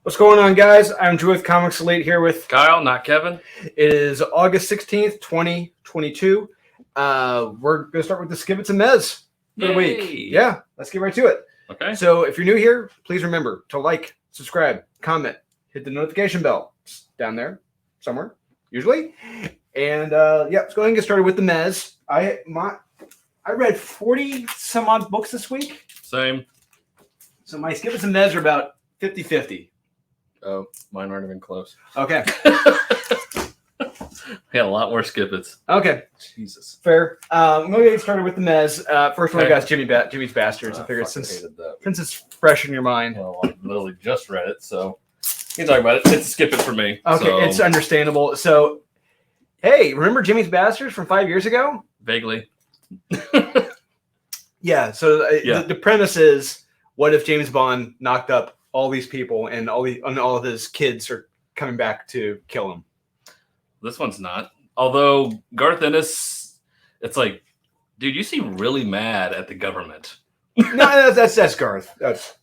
What's going on, guys? I'm Drew with Comics Elite here with Kyle, not Kevin. It is August 16th, 2022. We're going to start with the Skibbits and MEHS for the week. Yeah, let's get right to it. Okay. So if you're new here, please remember to like, subscribe, comment, hit the notification bell. It's down there somewhere, usually. And let's go ahead and get started with the MEHS. I read 40 some odd books this week. Same. So my Skibbits and MEHS are about 50-50. Oh, mine aren't even close. Okay. We had a lot more Skibbits. Okay. Jesus. Fair. I'm going to get started with the MEHS. First one I got is Jimmy's Bastards. I figured since it's fresh in your mind. Well, I literally just read it, so you can talk about it. It's a skip it for me. Okay, so. It's understandable. So, hey, remember Jimmy's Bastards from 5 years ago? Vaguely. Yeah, so the premise is, what if James Bond knocked up all these people and all of his kids are coming back to kill him? This one's not. Although Garth Ennis, it's like, dude, you seem really mad at the government. No, that's Garth.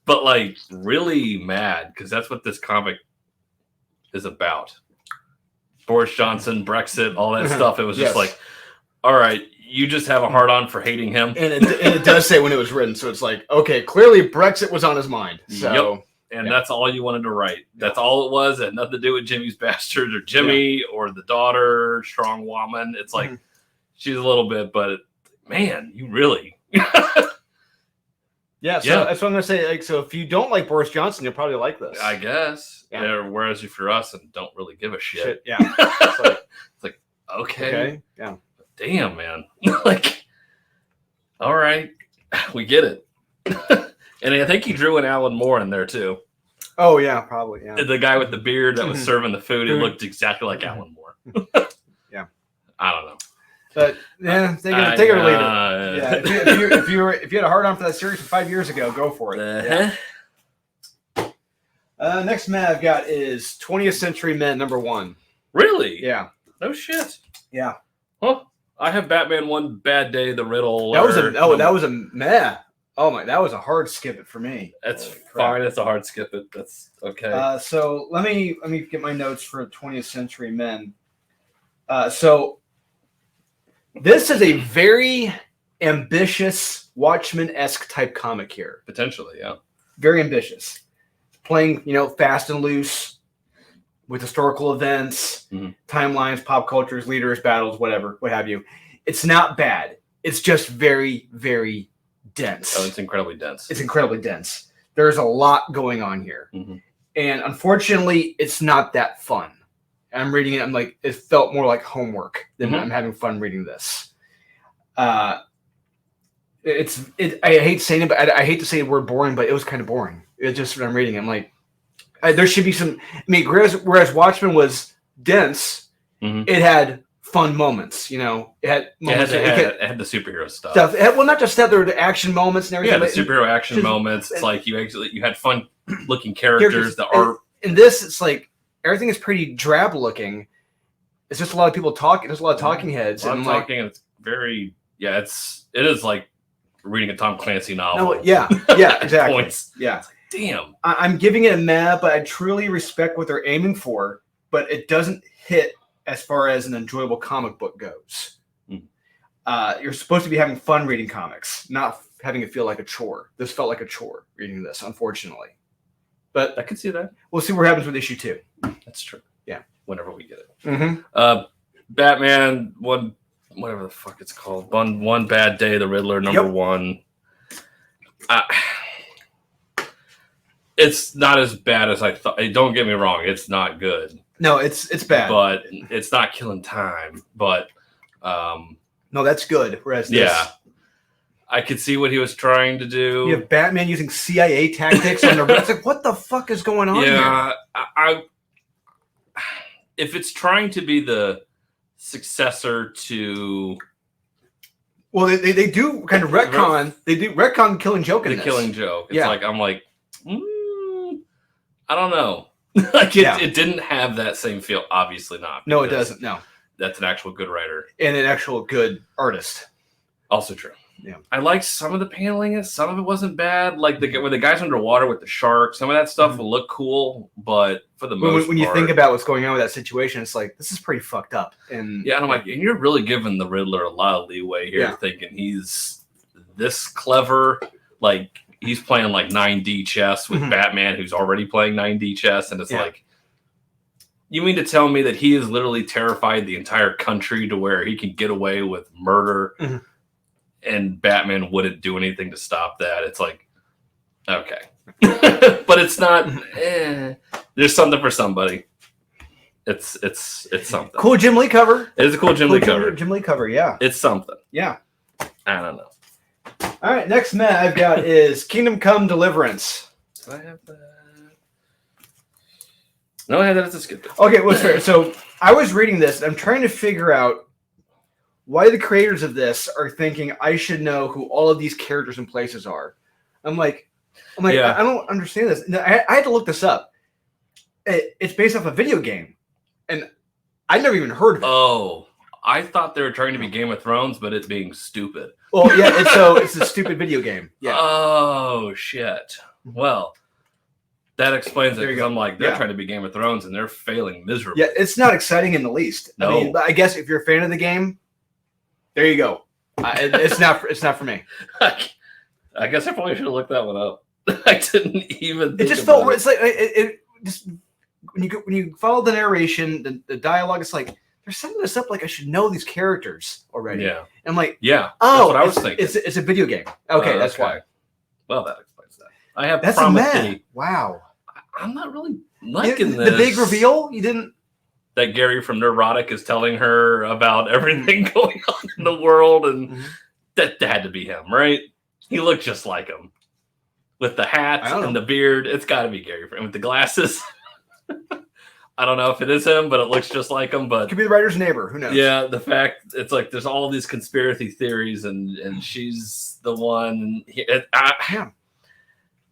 But like really mad because that's what this comic is about. Boris Johnson, Brexit, all that stuff. It was just like, all right, you just have a hard on for hating him. And it does say when it was written, so it's like, okay, clearly Brexit was on his mind. So. Yep. And that's all you wanted to write. That's all it was. It had nothing to do with Jimmy's Bastards or Jimmy or the daughter, strong woman. It's like, she's a little bit, but man, you really. Yeah, so that's what I'm going to say. Like, so if you don't like Boris Johnson, you'll probably like this. I guess. Yeah. Whereas if you're us and don't really give a shit. Yeah. It's like, okay. Yeah. Damn, man. Like, all right. We get it. And I think he drew an Alan Moore in there too. Oh yeah, probably. Yeah. The guy with the beard that was serving the food, he looked exactly like Alan Moore. Yeah. I don't know. But yeah, take it or leave it. Yeah. If you had a hard on for that series from 5 years ago, go for it. Next man I've got is 20th Century Men #1. Really? Yeah. No shit. Yeah. Huh. I have Batman One Bad Day, The Riddle. That was a meh. Oh my, that was a hard skip it for me. That's fine. It's a hard skip it. That's okay. So let me get my notes for 20th Century Men. So this is a very ambitious Watchmen-esque type comic here. Potentially, yeah. Very ambitious. Playing, fast and loose with historical events, timelines, pop cultures, leaders, battles, whatever, what have you. It's not bad. It's just very, very dense. Oh, it's incredibly dense. It's incredibly dense. There's a lot going on here. And unfortunately, it's not that fun. I'm reading it. I'm like, it felt more like homework than I'm having fun reading this. I hate saying it, but I hate to say the word boring, but it was kind of boring. It's just when I'm reading it, I'm like, there should be some. I mean, whereas Watchmen was dense, it had fun moments. It had moments. It had the superhero stuff. Not just that. There were the action moments and everything. Yeah, the superhero action moments. It's like you had fun looking characters. The art. In this, it's like everything is pretty drab looking. It's just a lot of people talking. There's a lot of talking heads. A lot of talking. And it's very. Yeah, it is like reading a Tom Clancy novel. No, yeah, exactly. Points. Yeah. Damn. I'm giving it a meh, but I truly respect what they're aiming for. But it doesn't hit as far as an enjoyable comic book goes. You're supposed to be having fun reading comics, not having it feel like a chore. This felt like a chore reading this, unfortunately. But I can see that. We'll see what happens with issue 2. That's true. Yeah. Whenever we get it. Batman, whatever the fuck it's called. One Bad Day, The Riddler, #1. It's not as bad as I thought. Don't get me wrong. It's not good. No, it's bad. But it's not killing time. But no, that's good. Whereas this, I could see what he was trying to do. You have Batman using CIA tactics on the. It's like, what the fuck is going on here? If it's trying to be the successor to. Well, they do kind of retcon. They do retcon Killing Joke in this. The Killing Joke. It's like I'm like, I don't know. It didn't have that same feel. Obviously not. No, it doesn't. No. That's an actual good writer and an actual good artist. Also true. I liked some of the paneling. Some of it wasn't bad. Like when the guy's underwater with the shark, some of that stuff will look cool, but for the most when part, you think about what's going on with that situation, it's like this is pretty fucked up. And I'm like, and you're really giving the Riddler a lot of leeway here, thinking he's this clever. Like he's playing like 9D chess with Batman, who's already playing 9D chess, and it's like, you mean to tell me that he has literally terrified the entire country to where he can get away with murder? And Batman wouldn't do anything to stop that. It's like, okay. But it's not, there's something for somebody. It's something. Cool Jim Lee cover. It is a cool Jim Lee cover. Jim Lee cover, yeah. It's something. Yeah. I don't know. All right, next Matt I've got is Kingdom Come Deliverance. Do I have that? No, I had that as a skip. Okay, well, fair. So I was reading this, and I'm trying to figure out why the creators of this are thinking I should know who all of these characters and places are. I'm like, I don't understand this. I had to look this up. It's based off a video game, and I never even heard of it. Oh, I thought they were trying to be Game of Thrones, but it's being stupid. Well, yeah, it's a stupid video game. Yeah. Oh shit. Well, that explains it. Because I'm like, they're trying to be Game of Thrones, and they're failing miserably. Yeah, it's not exciting in the least. No. I mean, I guess if you're a fan of the game, there you go. It's not for me. I guess I probably should have looked that one up. I didn't even. It just felt. It's like it just when you follow the narration, the dialogue. It's like they're setting this up like I should know these characters already. Yeah. And I'm like, yeah. Oh, that's what I was thinking. It's a video game. Okay, that's why. Well, that explains that. I have that's Promethe. Wow. I'm not really liking this. The big reveal. You didn't. That Gary from Neurotic is telling her about everything going on in the world, and that had to be him, right? He looked just like him. With the hat and the beard, it's got to be Gary with the glasses. I don't know if it is him, but it looks just like him. But could be the writer's neighbor. Who knows? Yeah, the fact it's like there's all these conspiracy theories, and she's the one. It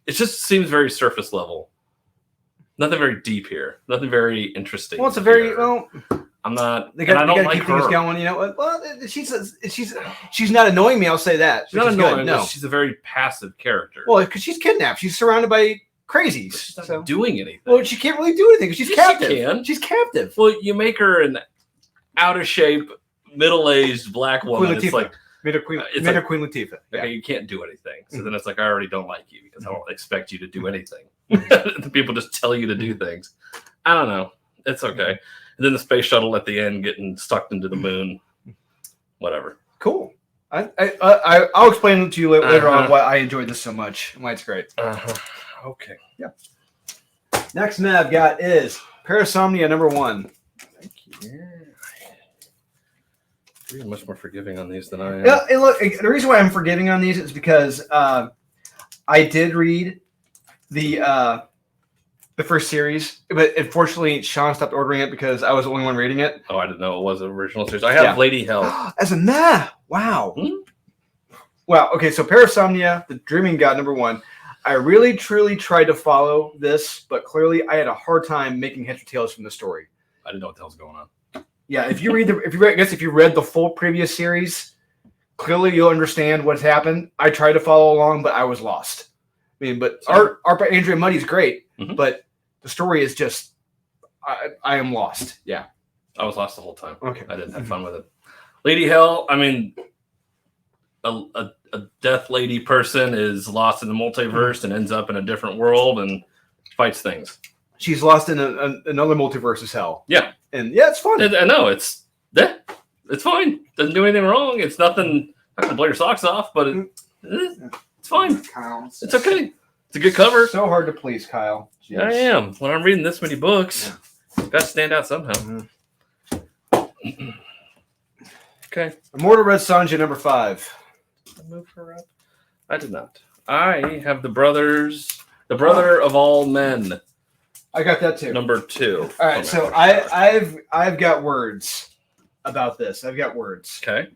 just seems very surface level. Nothing very deep here. Nothing very interesting. Well, it's a very I'm not. They got to keep things going. You know what? Well, she's not annoying me. I'll say that. She's not annoying. No, she's a very passive character. Well, because she's kidnapped. She's surrounded by crazies. But she's not doing anything. Well, she can't really do anything because she's captive. She can. She's captive. Well, you make her an out of shape, middle-aged black woman. It's like Queen Latifah. Okay, you can't do anything. So then it's like I already don't like you because I don't expect you to do anything. The people just tell you to do things. I don't know. It's okay. And then the space shuttle at the end getting sucked into the moon. Whatever. Cool. I'll explain it to you later on why I enjoyed this so much. Why it's great. Okay. Yeah. Next I've got is Parasomnia #1. Thank you. You're much more forgiving on these than I am. Yeah, and look, the reason why I'm forgiving on these is because I did read the first series, but unfortunately Sean stopped ordering it because I was the only one reading it. Oh, I didn't know it was an original series. I have Lady Hell. As a wow. Wow. Okay, so Parasomnia, the Dreaming God #1. I really, truly tried to follow this, but clearly I had a hard time making heads or tails from the story. I didn't know what the hell's going on. Yeah, if you read the full previous series, clearly you'll understand what's happened. I tried to follow along, but I was lost. I mean, but art by Andrea Muddy is great, but the story is just, I am lost. Yeah. I was lost the whole time. Okay. I didn't have fun with it. Lady Hell, I mean, a death lady person is lost in the multiverse and ends up in a different world and fights things. She's lost in another multiverse as hell. Yeah. And yeah, it's fun. I know it's fine. Doesn't do anything wrong. It's nothing. Not gonna blow your socks off, but it's fine. It's okay. It's a good cover. So hard to please, Kyle. Jeez. I am. When I'm reading this many books, got to stand out somehow. Okay. Immortal Red Sonja #5. Did I move her up? I did not. I have the brother of all men. I got that too. #2. All right, so I've got words about this. I've got words. Okay.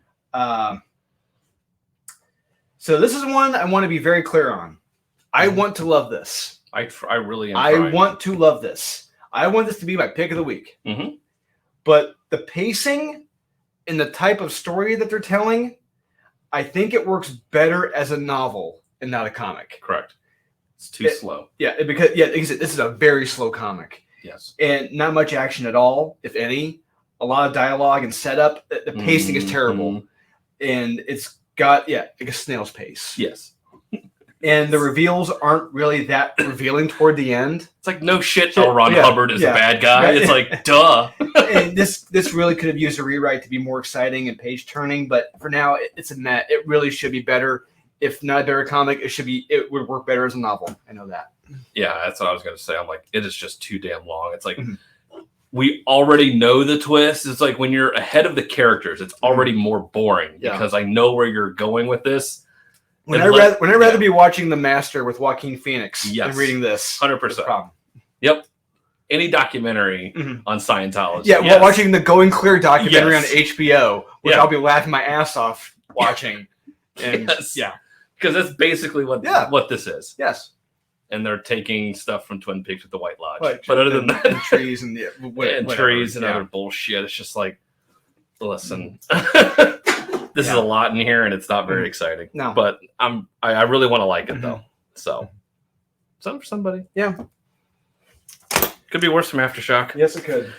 So this is one I want to be very clear on. I want to love this. I really am. I want to love this. I want this to be my pick of the week. But the pacing and the type of story that they're telling, I think it works better as a novel and not a comic. Correct. It's too slow. Yeah, because like I said, this is a very slow comic. Yes. And not much action at all, if any. A lot of dialogue and setup. The pacing is terrible. And it's got, like a snail's pace. Yes. And the reveals aren't really that revealing toward the end. It's like, no shit, L. Ron Hubbard is a bad guy. Right. It's like, duh. And this really could have used a rewrite to be more exciting and page turning, but for now, it's a net. It really should be better. If not a better comic, it would work better as a novel. I know that. Yeah, that's what I was going to say. I'm like, it is just too damn long. It's like, we already know the twist. It's like when you're ahead of the characters, it's already more boring because I know where you're going with this. I'd rather be watching The Master with Joaquin Phoenix than reading this. 100%. Yep. Any documentary on Scientology. Yeah, well, watching the Going Clear documentary on HBO, which I'll be laughing my ass off watching. And because that's basically what this is. Yes. And they're taking stuff from Twin Peaks with the White Lodge. But other than that, and trees and trees and other bullshit. It's just like, listen. This is a lot in here, and it's not very exciting. No, but I really want to like it though. So, something for somebody. Yeah, could be worse from Aftershock. Yes, it could.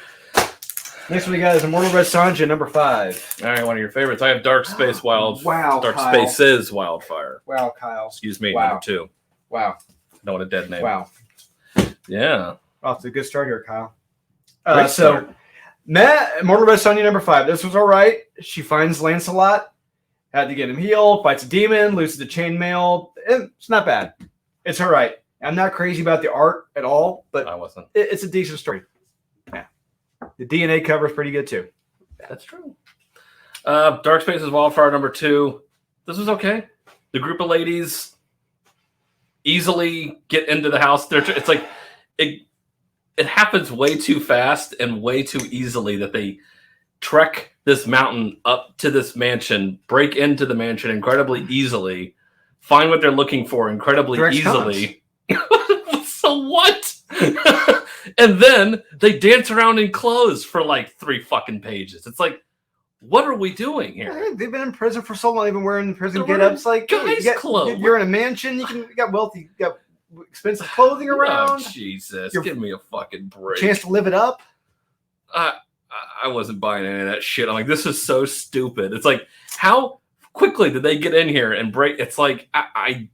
Next one we got is Immortal Red Sonja, number 5. All right, one of your favorites. I have Dark Space Dark Kyle. Spaces Wildfire. Wow, Kyle. Excuse me, number 2. Wow. I don't want a dead name. Wow. Yeah. Well, it's a good start here, Kyle. Immortal Red Sonja, number 5. This was all right. She finds Lancelot, had to get him healed, fights a demon, loses the chainmail. It's not bad. It's all right. I'm not crazy about the art at all, but I wasn't. It's a decent story. Yeah. The DNA cover is pretty good too. That's true. Dark Spaces Wildfire, number 2. This was okay. The group of ladies easily get into the house. It's like it happens way too fast and way too easily that they trek this mountain up to this mansion, break into the mansion incredibly easily, find what they're looking for incredibly easily. So what? And then they dance around in clothes for like 3 fucking pages. It's like, what are we doing here? Hey, they've been in prison for so long. They've been wearing prison get-ups. Like, guys' clothes. You're in a mansion. You got wealthy. You got expensive clothing around. Oh, Jesus. Give me a fucking break. Chance to live it up. I wasn't buying any of that shit. I'm like, this is so stupid. It's like, how quickly did they get in here and break? It's like, I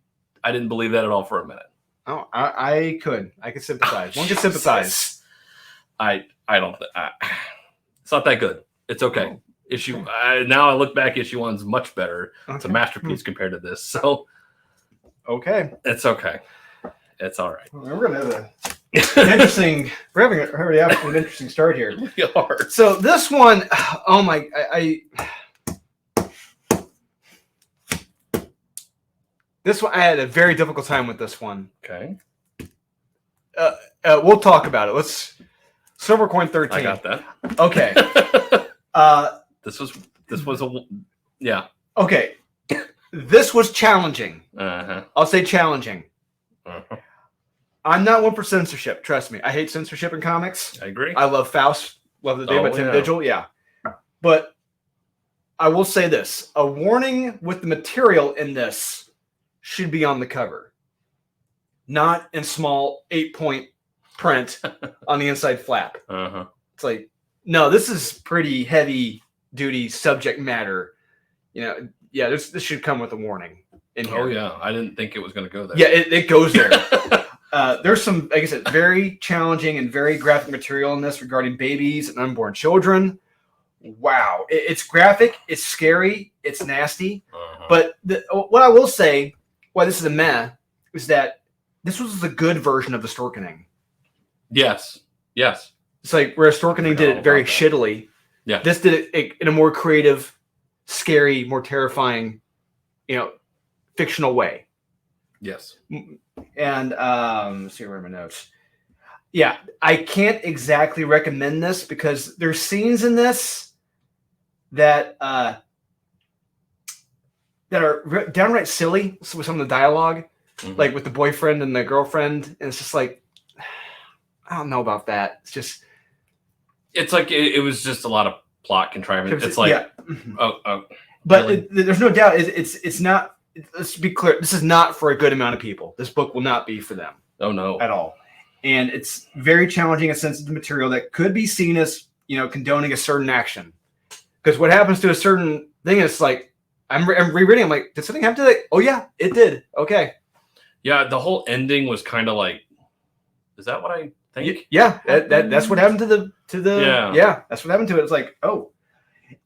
didn't believe that at all for a minute. Oh, I could sympathize. One could sympathize. I don't. It's not that good. It's okay. Now I look back, issue 1's much better. Okay. It's a masterpiece compared to this. So, okay, it's okay. It's all right. Well, we're gonna have interesting. We're having an interesting start here. We are. So this one, oh my, this one, I had a very difficult time with this one. Okay. We'll talk about it. Let's Silver Coin 13. I got that. Okay. This was yeah. Okay. This was challenging. Uh-huh. I'll say challenging. Uh-huh. I'm not one for censorship. Trust me. I hate censorship in comics. I agree. I love Faust. Love the Day by Tim Vigil. Yeah. But I will say this. A warning with the material in this should be on the cover. Not in small 8-point print on the inside flap. Uh-huh. It's like, no, this is pretty heavy duty subject matter. Yeah, this should come with a warning in here. Oh, yeah. I didn't think it was going to go there. Yeah, it goes there. There's some, like I said, very challenging and very graphic material in this regarding babies and unborn children. Wow. It's graphic. It's scary. It's nasty. Uh-huh. But what I will say, why this is a meh, is that this was a good version of the Storkening. Yes. It's like where Storkening did it very shittily. Yeah. This did it in a more creative, scary, more terrifying, fictional way. Yes. And let's see where are my notes. Yeah, I can't exactly recommend this because there's scenes in this that are downright silly with some of the dialogue, like with the boyfriend and the girlfriend, and it's just like, I don't know about that. It's like it was just a lot of plot contrivance. It's like, But really? there's no doubt it's not. Let's be clear. This is not for a good amount of people. This book will not be for them. Oh no, at all. And it's very challenging and sensitive material that could be seen as condoning a certain action. Because what happens to a certain thing is like I'm rereading. I'm like, did something happen to that? Oh yeah, it did. Okay. Yeah, the whole ending was kind of like, is that what I think? Yeah, that's what happened to the yeah. That's what happened to it. It's like, oh,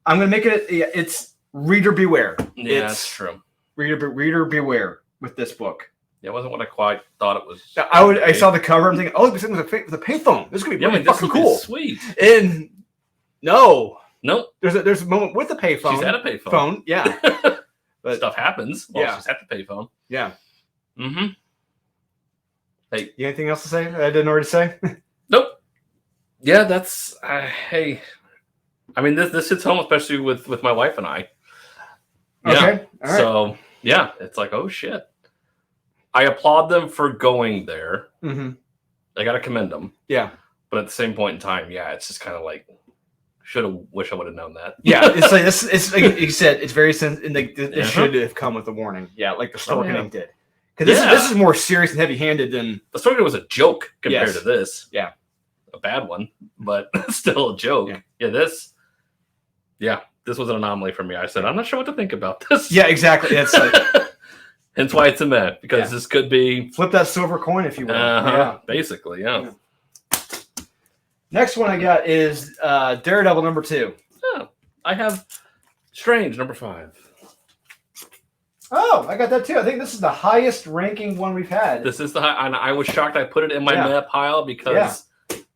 I'm gonna make it. It's reader beware. Yeah, that's true. Reader beware with this book. Yeah, it wasn't what I quite thought it was. I saw the cover. I'm thinking, oh, it's with a payphone. This is gonna be really fucking cool. Sweet. And nope. There's a moment with a payphone. She's at a payphone. Yeah. But stuff happens while she's at the payphone. Yeah. Mm-hmm. Hey, you anything else to say that I didn't already say? Nope. Yeah, that's hey. I mean, this hits home, especially with my wife and I. Yeah. Okay. All right. So yeah, it's like, oh shit. I applaud them for going there. Mm-hmm. I gotta commend them. Yeah. But at the same point in time, yeah, it's just kind of like, wish I would have known that. Yeah, it's like this. It's like you said. It's very sensitive. Like this should have come with a warning. Yeah, like the Storkening did. Because this is more serious and heavy-handed than the Storkening was a joke compared to this. Yeah, a bad one, but still a joke. This was an anomaly for me. I said, I'm not sure what to think about this. Yeah, exactly. It's like, hence why it's a meh, because this could be flip that silver coin, if you will. Yeah, basically, yeah. Next one I got is Daredevil #2. Oh, I have Strange #5. Oh, I got that too. I think this is the highest ranking one we've had. This is the high, and I was shocked I put it in my meh pile because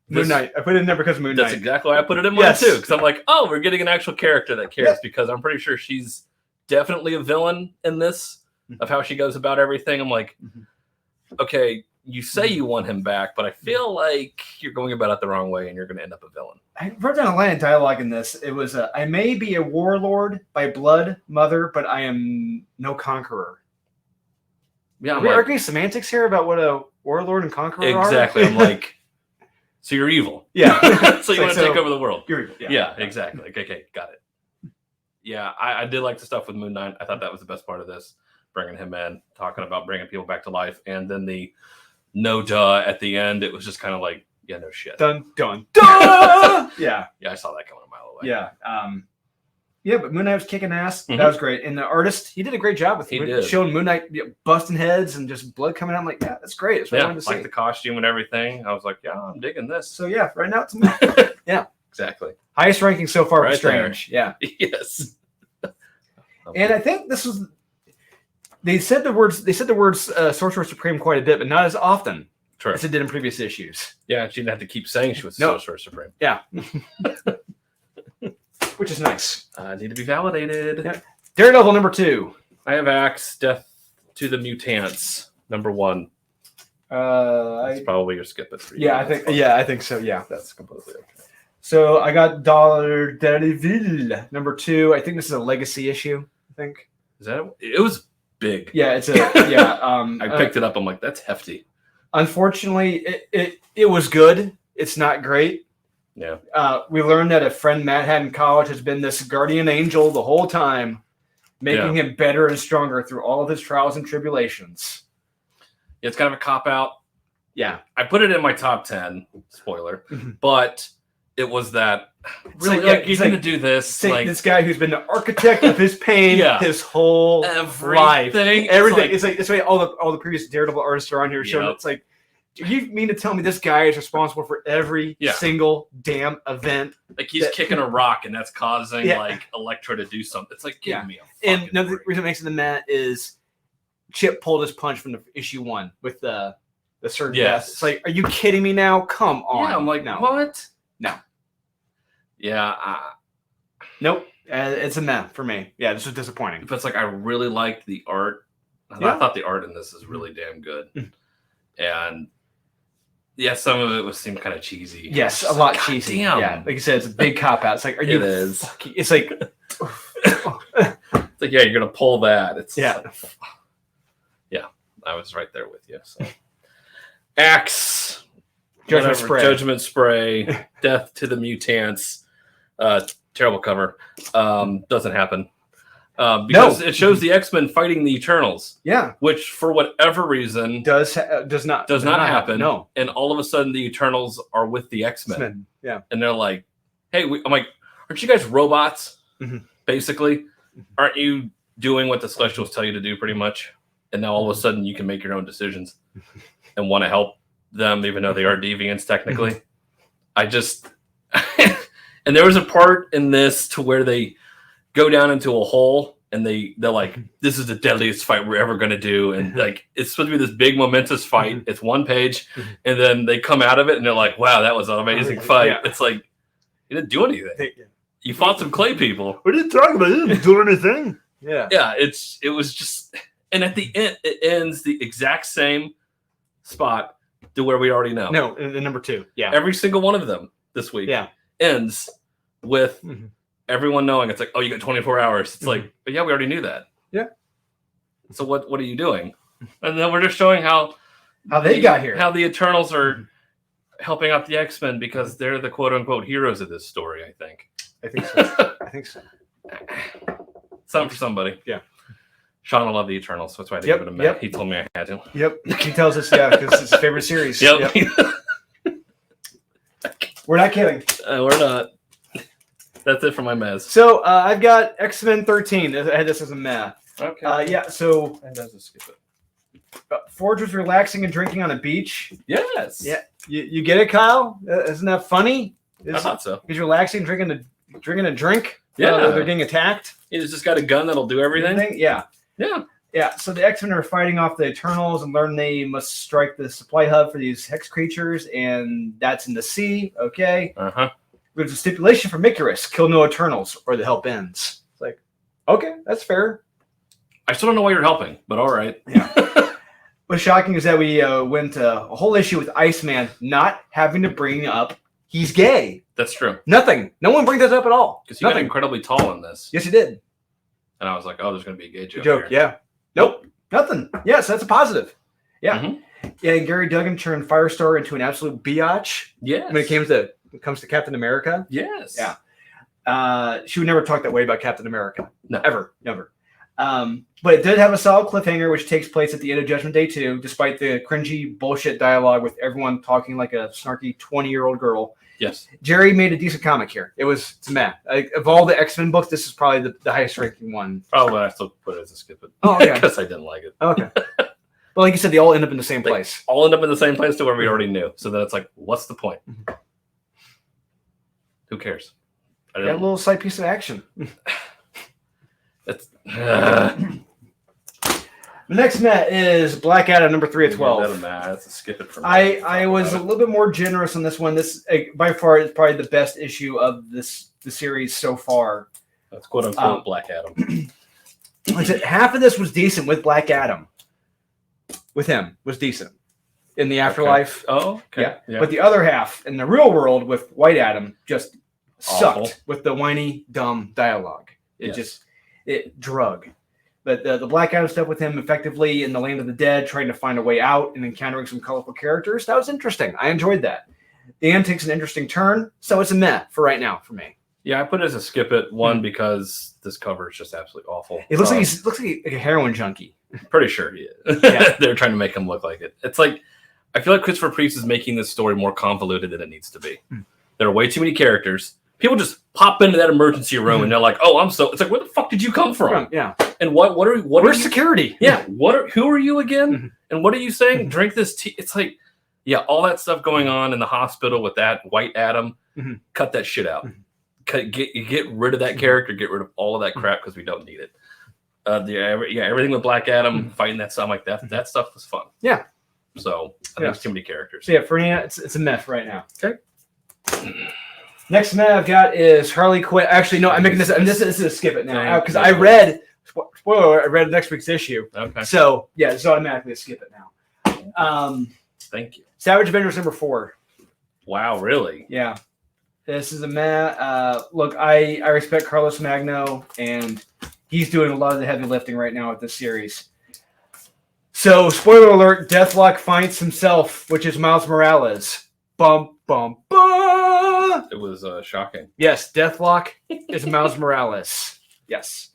Moon Knight. I put it in there because Moon Knight. That's exactly why I put it in mine too. Because I'm like, oh, we're getting an actual character that cares. Because I'm pretty sure she's definitely a villain in this of how she goes about everything. I'm like, okay, you say you want him back, but I feel like you're going about it the wrong way and you're going to end up a villain. I wrote down a line of dialogue in this. It was, I may be a warlord by blood, mother, but I am no conqueror. Yeah, are we arguing semantics here about what a warlord and conqueror are? Exactly. I'm like, so you're evil. Yeah. So you want to take over the world. You're evil. Yeah, exactly. Okay, got it. Yeah, I did like the stuff with Moon Knight. I thought that was the best part of this, bringing him in, talking about bringing people back to life, and then the no duh at the end. It was just kind of like, yeah, no shit. Dun, dun, dun! Yeah. Yeah, I saw that coming a mile away. Yeah. Yeah, but Moon Knight was kicking ass. That was great. And the artist, he did a great job with it. Showing Moon Knight busting heads and just blood coming out. I'm like, yeah, that's great. That's what I wanted to see. Like the costume and everything. I was like, yeah, I'm digging this. So yeah, right now it's yeah. Exactly. Highest ranking so far for Strange. There. Yeah. Yes. And I think this was they said the words Sorcerer Supreme quite a bit, but not as often as it did in previous issues. Yeah, she didn't have to keep saying she was Sorcerer Supreme. Yeah. Which is nice. Need to be validated. Yeah. Daredevil #2. I have Axe, Death to the Mutants, #1. That's probably your skip it for you. Yeah, I think so. Yeah, that's completely okay. So I got Daredevil #2. I think this is a legacy issue. I think it was big. Yeah, it's a I picked it up. I'm like, that's hefty. Unfortunately, it was good. It's not great. Yeah. We learned that a friend Matt had in college has been this guardian angel the whole time, making him better and stronger through all of his trials and tribulations. It's kind of a cop-out. Yeah. I put it in my top 10, spoiler, but it was that, really, you're going to do this. This guy who's been the architect of his pain his whole life. Everything. It's like all the previous Daredevil artists are on here showing it's like, do you mean to tell me this guy is responsible for every single damn event? Like he's kicking a rock and that's causing like Elektra to do something. It's like, give me a And another reason it makes it the Matt is Chip pulled his punch from the issue 1 with the certain death. It's like, are you kidding me now? Come on. Yeah, I'm like, no. What? No. Yeah. Nope. It's a meh for me. Yeah, this was disappointing. But it's like, I really liked the art. I thought the art in this is really damn good. And yeah, some of it seemed kind of cheesy. Yes, a lot cheesy. Damn. Yeah, like you said, it's a big cop out. It's like, are you? It is. It's like, it's like, yeah, you're gonna pull that. It's yeah. I was right there with you. So, Axe, Judgment Spray, Death to the Mutants. Terrible cover. Doesn't happen. Because it shows the X-Men fighting the Eternals. Yeah. Which, for whatever reason, does not happen. No. And all of a sudden, the Eternals are with the X-Men. Yeah. And they're like, hey, I'm like, aren't you guys robots? Basically? Aren't you doing what the Celestials tell you to do pretty much? And now all of a sudden you can make your own decisions and want to help them, even though they are deviants technically. I just... And there was a part in this to where they go down into a hole and they're like, this is the deadliest fight we're ever going to do. And like, it's supposed to be this big momentous fight. It's one page. And then they come out of it and they're like, wow, that was an amazing fight. Yeah. It's like, you didn't do anything. You fought some clay people. What are you talking about? You didn't do anything. Yeah. Yeah. It was just, and at the end, it ends the exact same spot to where we already know. No, in number 2. Yeah. Every single one of them this week ends with everyone knowing. It's like, oh, you got 24 hours. It's like, but yeah, we already knew that. Yeah. So what are you doing? And then we're just showing how they got here. How the Eternals are helping out the X-Men because they're the quote unquote heroes of this story, I think. I think so. Something for somebody. Yeah. Sean will love the Eternals, so that's why I give it a minute. He told me I had to. Yep. He tells us, because it's his favorite series. Yep. We're not kidding. We're not. That's it for my MEHS. So I've got X-Men 13. I had this as a meh. Okay. So that doesn't skip it. Forge was relaxing and drinking on a beach. Yes. Yeah. You get it, Kyle? Isn't that funny? I thought so. He's relaxing, drinking a drink. Yeah. They're getting attacked. He's just got a gun that'll do everything. Yeah. Yeah. Yeah. So the X-Men are fighting off the Eternals and learn they must strike the supply hub for these hex creatures, and that's in the sea. Okay. There's a stipulation for Icarus: kill no Eternals or the help ends. It's like, okay, that's fair. I still don't know why you're helping, but all right. Yeah. What's shocking is that we went a whole issue with Iceman not having to bring up he's gay. That's true. Nothing. No one brings that up at all. Because he got incredibly tall in this. Yes, he did. And I was like, oh, there's going to be a gay joke. Yeah. Nope. Nothing. Yes, that's a positive. Yeah. Yeah, and Gary Duggan turned Firestar into an absolute biatch. Yes. When it comes to Captain America. Yes. Yeah. She would never talk that way about Captain America. No. Ever. Never. But it did have a solid cliffhanger, which takes place at the end of Judgment Day 2, despite the cringy bullshit dialogue with everyone talking like a snarky 20-year-old girl. Yes. Jerry made a decent comic here. It's meh. Of all the X-Men books, this is probably the highest ranking one. Probably I still put it as a skip it. Oh, yeah. Because I didn't like it. Okay. But like you said, they all end up in the same place. All end up in the same place to where we already knew. So then it's like, what's the point? Who cares? Got a little side piece of action. It's the next meh is Black Adam number 3 of 12. That's a skip it for me. I was a little bit more generous on this one. This by far is probably the best issue of the series so far. That's quote unquote Black Adam. I said half of this was decent with Black Adam. With him was decent in the afterlife. Okay. Oh, okay. Yeah. But the other half in the real world with White Adam just awful. Sucked with the whiny, dumb dialogue. It drug. But the Black Adam stuff with him effectively in the Land of the Dead, trying to find a way out and encountering some colorful characters, that was interesting. I enjoyed that. The end takes an interesting turn, so it's a meh for right now for me. Yeah, I put it as a skip it because this cover is just absolutely awful. It looks like a heroin junkie. Pretty sure he is. Yeah. They're trying to make him look like it. It's like I feel like Christopher Priest is making this story more convoluted than it needs to be. There are way too many characters. People just pop into that emergency room and they're like, "Oh, I'm so." It's like, where the fuck did you come from? Yeah. And where's are security? Yeah. Who are you again? And what are you saying? Drink this tea. It's like, yeah, all that stuff going on in the hospital with that White Adam. Cut that shit out. Get rid of that character. Get rid of all of that crap because we don't need it. Everything with Black Adam fighting that stuff like that. That stuff was fun. Yeah. So I think it's too many characters. So yeah, for me, it's a mess right now. Okay. Next meh I've got is Harley Quinn. Actually, no, I'm making this. This is a skip it now because I read. Spoiler: I read next week's issue. Okay. So yeah, it's automatically a skip it now. Thank you. Savage Avengers number 4. Wow, really? Yeah. This is a meh. Look, I respect Carlos Magno, and he's doing a lot of the heavy lifting right now with this series. So, spoiler alert: Deathlock fights himself, which is Miles Morales. Bum bum bum. It was shocking. Yes, Deathlock is Miles Morales. Yes.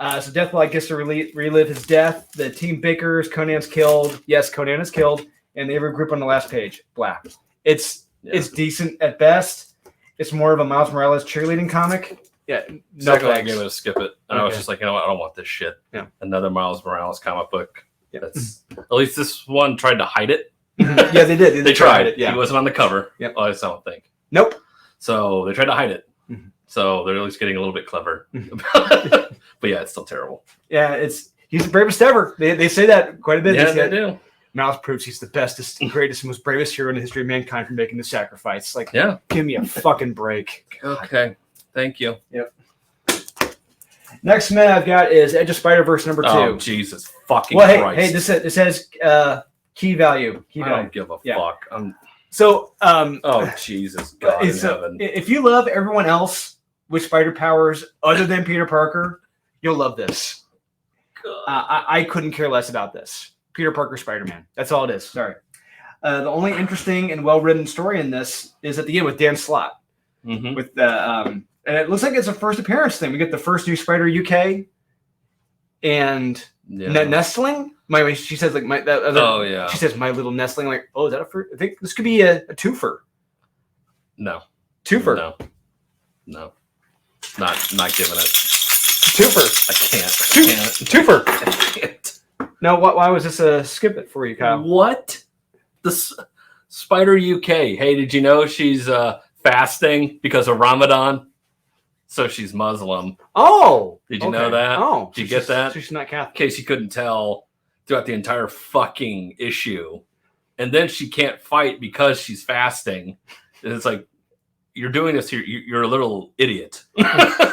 So Deathblock gets to relive his death. The team bickers. Conan's killed. Yes, Conan is killed. And they regroup on the last page. Blah. It's decent at best. It's more of a Miles Morales cheerleading comic. Yeah. Second I gave it a skip it. And I was just like, you know what? I don't want this shit. Yeah. Another Miles Morales comic book. Yeah. That's at least this one tried to hide it. Yeah, they did. They tried it. Yeah. He wasn't on the cover. Yep. I don't think. Nope. So they tried to hide it. Mm-hmm. So they're at least getting a little bit clever. But yeah, it's still terrible. Yeah, he's the bravest ever. They say that quite a bit. Yeah, they do. Miles proves he's the bestest, greatest, most bravest hero in the history of mankind for making the sacrifice. Like, give me a fucking break. Okay. Thank you. Yep. Next man I've got is Edge of Spider-Verse #2. Oh, Jesus fucking Christ. Hey, this says key value. I don't give a fuck. So, oh, Jesus God in heaven. If you love everyone else with spider powers other than Peter Parker, you'll love this. I couldn't care less about this. Peter Parker Spider-Man. That's all it is. Sorry. The only interesting and well-written story in this is at the end with Dan Slott. Mm-hmm. With the and it looks like it's a first appearance thing. We get the first new Spider UK and Nestling. She says like She says my little Nestling. Like, oh, is that a first? I think this could be a twofer. No. Twofer. No. Not giving it. Twofer. I can't. Twofer. I can't. Now, why was this a skip it for you, Kyle? What? The Spider UK. Hey, did you know she's fasting because of Ramadan? So she's Muslim. Oh. Did you know that? Oh. Did you get that? She's not Catholic. In case you couldn't tell throughout the entire fucking issue. And then she can't fight because she's fasting. And it's like, you're doing this here. You're a little idiot.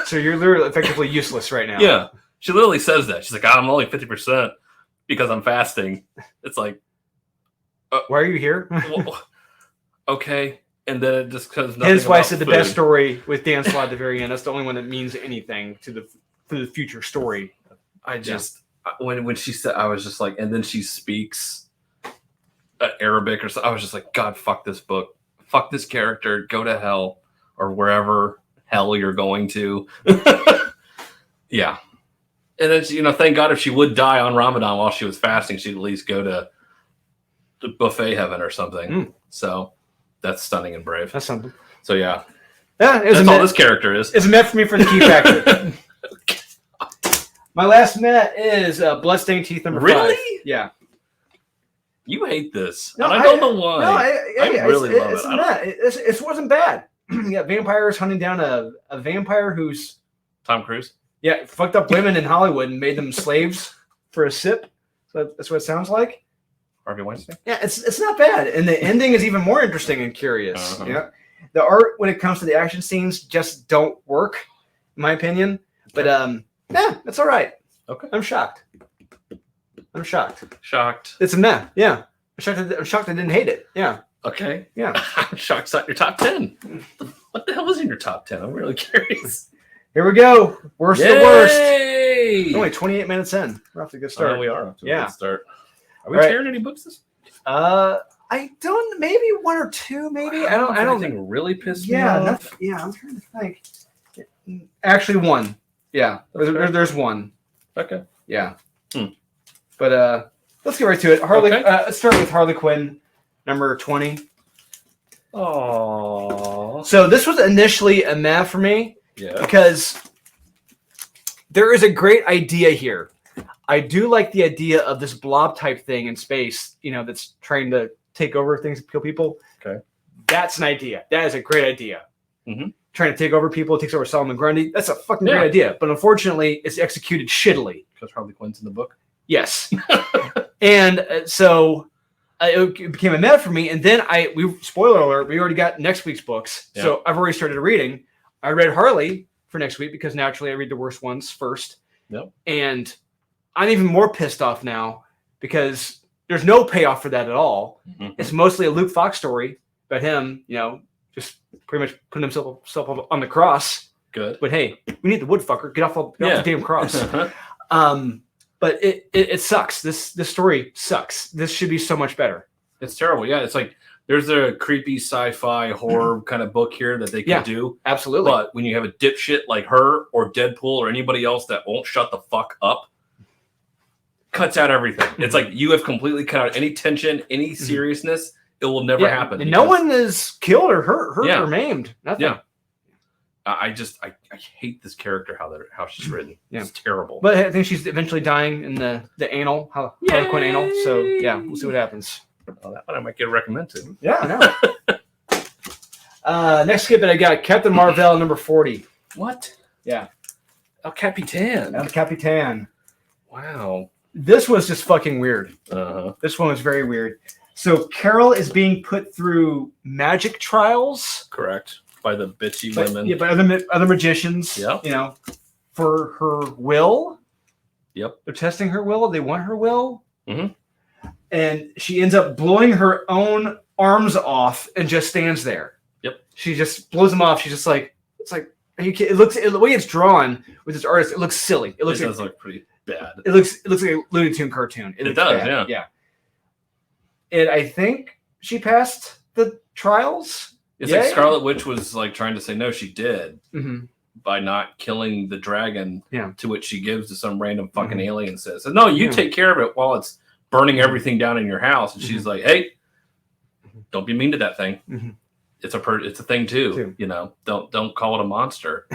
So you're literally effectively useless right now. Yeah. She literally says that. She's like, I'm only 50% because I'm fasting. It's like, why are you here? Well, okay. And then it just because hence why I said the best story with Dan Slott at the very end. That's the only one that means anything to the future story. I just when she said, I was just like, and then she speaks Arabic or something. I was just like, God, fuck this book, fuck this character, go to hell or wherever hell you're going to. Yeah. And then thank God if she would die on Ramadan while she was fasting, she'd at least go to the buffet heaven or something. So. That's stunning and brave. That's something. So yeah, that's all this character is. It's meant for me for the key factor. My last Met is Bloodstained Teeth #5. Really? Yeah. You hate this. No, I don't know why. No, I really love it. It wasn't bad. Yeah, vampires hunting down a vampire who's Tom Cruise. Yeah, fucked up women in Hollywood and made them slaves for a sip. So that's what it sounds like. Harvey Weinstein? Yeah, it's not bad. And the ending is even more interesting and curious. Uh-huh. Yeah. The art when it comes to the action scenes just don't work, in my opinion. But it's all right. Okay. I'm shocked. Shocked. It's a meh. Yeah. I'm shocked I didn't hate it. Yeah. Okay. Yeah. I'm shocked it's not your top 10. What the hell was in your top 10? I'm really curious. Here we go. Worst to worst. Only 28 minutes in. We're off to a good start. We are off to a good start. Are we sharing any books this? I don't. Maybe one or two. Maybe I don't think really pissed me off. I'm trying to think. Actually, one. Yeah, there's one. Okay. Yeah. But let's get right to it. Harley. Okay. Let's start with Harley Quinn, number 20. Oh. So this was initially a meh for me. Yeah. Because there is a great idea here. I do like the idea of this blob type thing in space, that's trying to take over things and kill people. Okay. That's an idea. That is a great idea. Mm-hmm. Trying to take over people, takes over Solomon Grundy. That's a fucking great idea. But unfortunately, it's executed shittily. Because Harley Quinn's in the book? Yes. And so it became a meta for me. And then spoiler alert, we already got next week's books. Yeah. So I've already started reading. I read Harley for next week because naturally I read the worst ones first. Yep. And I'm even more pissed off now because there's no payoff for that at all. Mm-hmm. It's mostly a Luke Fox story about him, just pretty much putting himself on the cross. Good. But hey, we need the wood fucker. Get off the damn cross. But it sucks. This story sucks. This should be so much better. It's terrible. Yeah, it's like There's a creepy sci-fi horror kind of book here that they could do. Absolutely. But when you have a dipshit like her or Deadpool or anybody else that won't shut the fuck up, cuts out everything. It's like you have completely cut out any tension, any seriousness. It will never happen. No one is killed or hurt or maimed. Nothing. Yeah. I hate this character, how she's written. Yeah. It's terrible. But I think she's eventually dying in the anal, Harlequin anal. So yeah, we'll see what happens. Oh, that one I might get recommended. Yeah, I know. Next skip it, I got Captain Marvel number 40. What? Yeah. El Capitan. El Capitan. Wow. This was just fucking weird. Uh-huh. This one was very weird. So Carol is being put through magic trials. Correct. By the bitchy women. Yeah, by other magicians. Yep. You know, for her will. Yep. They're testing her will. They want her will. Mm-hmm. And she ends up blowing her own arms off and just stands there. Yep. She just blows them off. She's just like, it's like, are you kidding? The way it's drawn with this artist, it looks silly. It does look pretty bad. It looks like a Looney Tune cartoon. It does, bad. Yeah. And I think she passed the trials. It's like Scarlet Witch was like trying to say no, she did by not killing the dragon. Yeah. To which she gives to some random fucking alien says, "No, you take care of it while it's burning everything down in your house." And she's like, "Hey, don't be mean to that thing. It's a thing too. You know, don't call it a monster,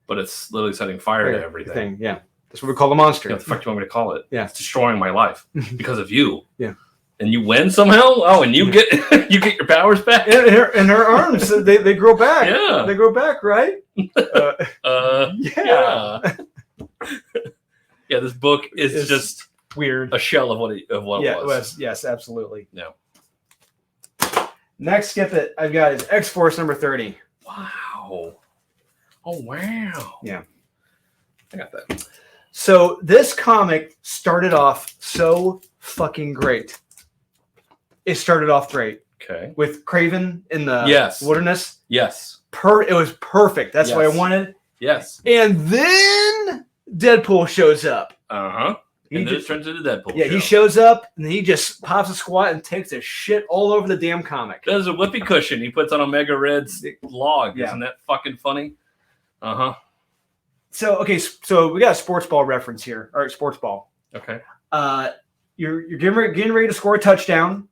but it's literally setting fire to everything. Yeah, that's what we call a monster. What the fuck do you want me to call it? Yeah, it's destroying my life because of you. Yeah, and you win somehow. Oh, and you get you get your powers back. And her arms they grow back. Yeah, they grow back, right? Yeah. Yeah, this book is just weird. A shell of what it was. Yes, absolutely. No. Next skip it I've got is X-Force number 30. Wow. Oh, wow. Yeah. I got that. So this comic started off so fucking great. It started off great. Okay. With Kraven in the wilderness. Yes. It was perfect. That's what I wanted. Yes. And then Deadpool shows up. Uh-huh. And then it turns into Deadpool. Yeah, he shows up and he just pops a squat and takes a shit all over the damn comic. There's a whoopee cushion he puts on Omega Red's log. Yeah. Isn't that fucking funny? Uh-huh. So we got a sports ball reference here. All right, sports ball. Okay. You're getting ready to score a touchdown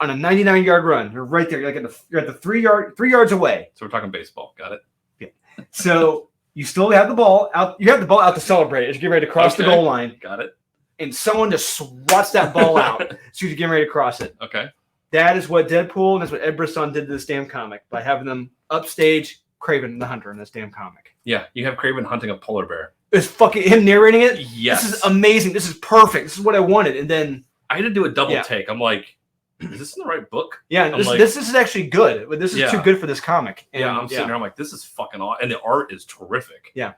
on a 99-yard run. You're right there. You're at the 3 yards away. So we're talking baseball. Got it? Yeah. So you still have the ball out. You have the ball out to celebrate as you get ready to cross the goal line. Got it. And someone just swats that ball out so you're getting ready to cross it. Okay. That is what Deadpool and that's what Ed Brisson did to this damn comic by having them upstage Kraven the Hunter in this damn comic. Yeah, you have Kraven hunting a polar bear. It's fucking him narrating it. Yes. This is amazing. This is perfect. This is what I wanted. And then I had to do a double take. I'm like, is this in the right book? Yeah, this is actually good. But this is too good for this comic. And, I'm sitting there. I'm like, this is fucking awesome. And the art is terrific. Yeah.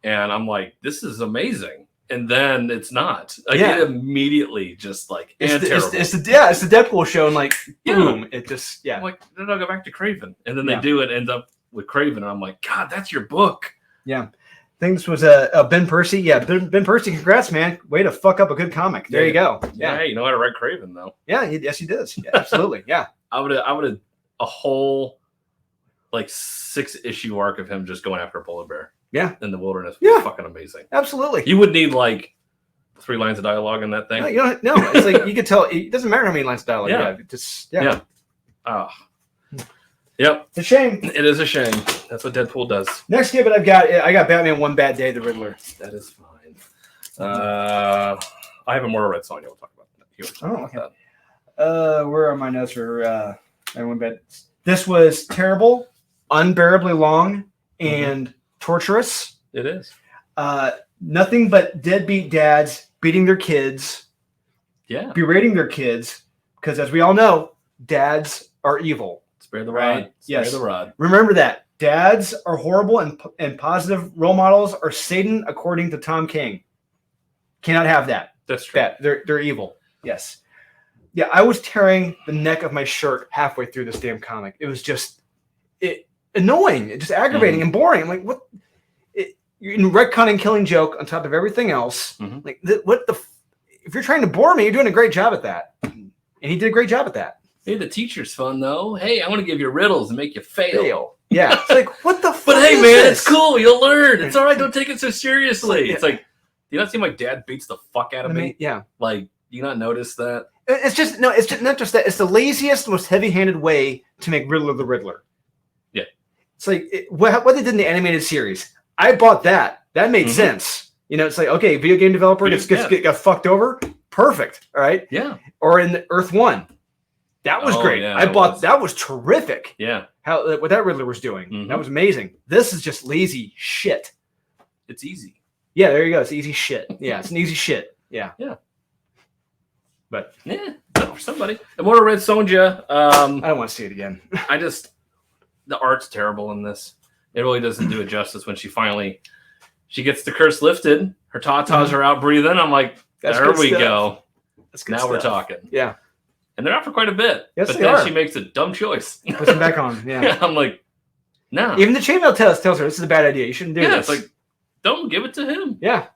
And I'm like, this is amazing. And then it's not. It immediately just like terrible. It's the Deadpool show, and like boom, it just I'm like, then I'll go back to Kraven, and then they do it. Ends up with Kraven, and I'm like, God, that's your book. Yeah, I think this was a Ben Percy. Yeah, Ben Percy. Congrats, man. Way to fuck up a good comic. There you go. Yeah, hey, you know how to write Kraven though. Yeah, yes, he does. Yeah, absolutely. Yeah, I would have a whole like 6-issue arc of him just going after a polar bear. Yeah, in the wilderness. Yeah, fucking amazing. Absolutely. You would need like 3 lines of dialogue in that thing. No, it's like you could tell. It doesn't matter how many lines of dialogue. Yeah. Oh. Yep. It's a shame. It is a shame. That's what Deadpool does. Next given I got Batman One Bad Day, the Riddler. That is fine. I have a more Red Sonja. We'll talk about that. Okay. Where are my notes for One Bad? This was terrible, unbearably long, and torturous. It is. Nothing but deadbeat dads beating their kids. Yeah. Berating their kids. Because as we all know, dads are evil. Spare the rod. Spare the rod. Remember that. Dads are horrible and positive role models are Satan, according to Tom King. Cannot have that. That's true. They're evil. Yes. Yeah, I was tearing the neck of my shirt halfway through this damn comic. It was just annoying, just aggravating and boring. I'm like, what? You're in retconning Killing Joke on top of everything else. Like, what the? If you're trying to bore me, you're doing a great job at that. And he did a great job at that. Hey, the teacher's fun though. Hey, I want to give you riddles and make you fail. Yeah, it's like what the fuck? But hey, is man, this? it's cool. You'll learn. It's all right. Don't take it so seriously. Yeah. It's like, do you not see my dad beats the fuck out of me? Yeah. Like, do you not notice that? It's just no. It's just not just that. It's the laziest, most heavy-handed way to make Riddler the Riddler. Yeah. It's like what they did in the animated series. I bought that. That made sense. You know, it's like okay, video game developer got fucked over. Perfect. All right. Yeah. Or in Earth One, that was great. Yeah, I bought that was terrific. Yeah. How what that Riddler was doing. That was amazing. This is just lazy shit. It's easy. Yeah, there you go. It's easy shit. Yeah, it's an easy shit. Yeah. Yeah. But yeah, for somebody. Immortal Red Sonja. I don't want to see it again. The art's terrible in this. It really doesn't do it justice when she gets the curse lifted. Her tatas are out breathing. I'm like, there we go. That's good now stuff. we're talking. Yeah. And they're out for quite a bit. Yes, but they then are. she makes a dumb choice. Puts them back on. Yeah. I'm like, no. Even the chainmail tells her this is a bad idea. You shouldn't do this. It's like, don't give it to him. Yeah.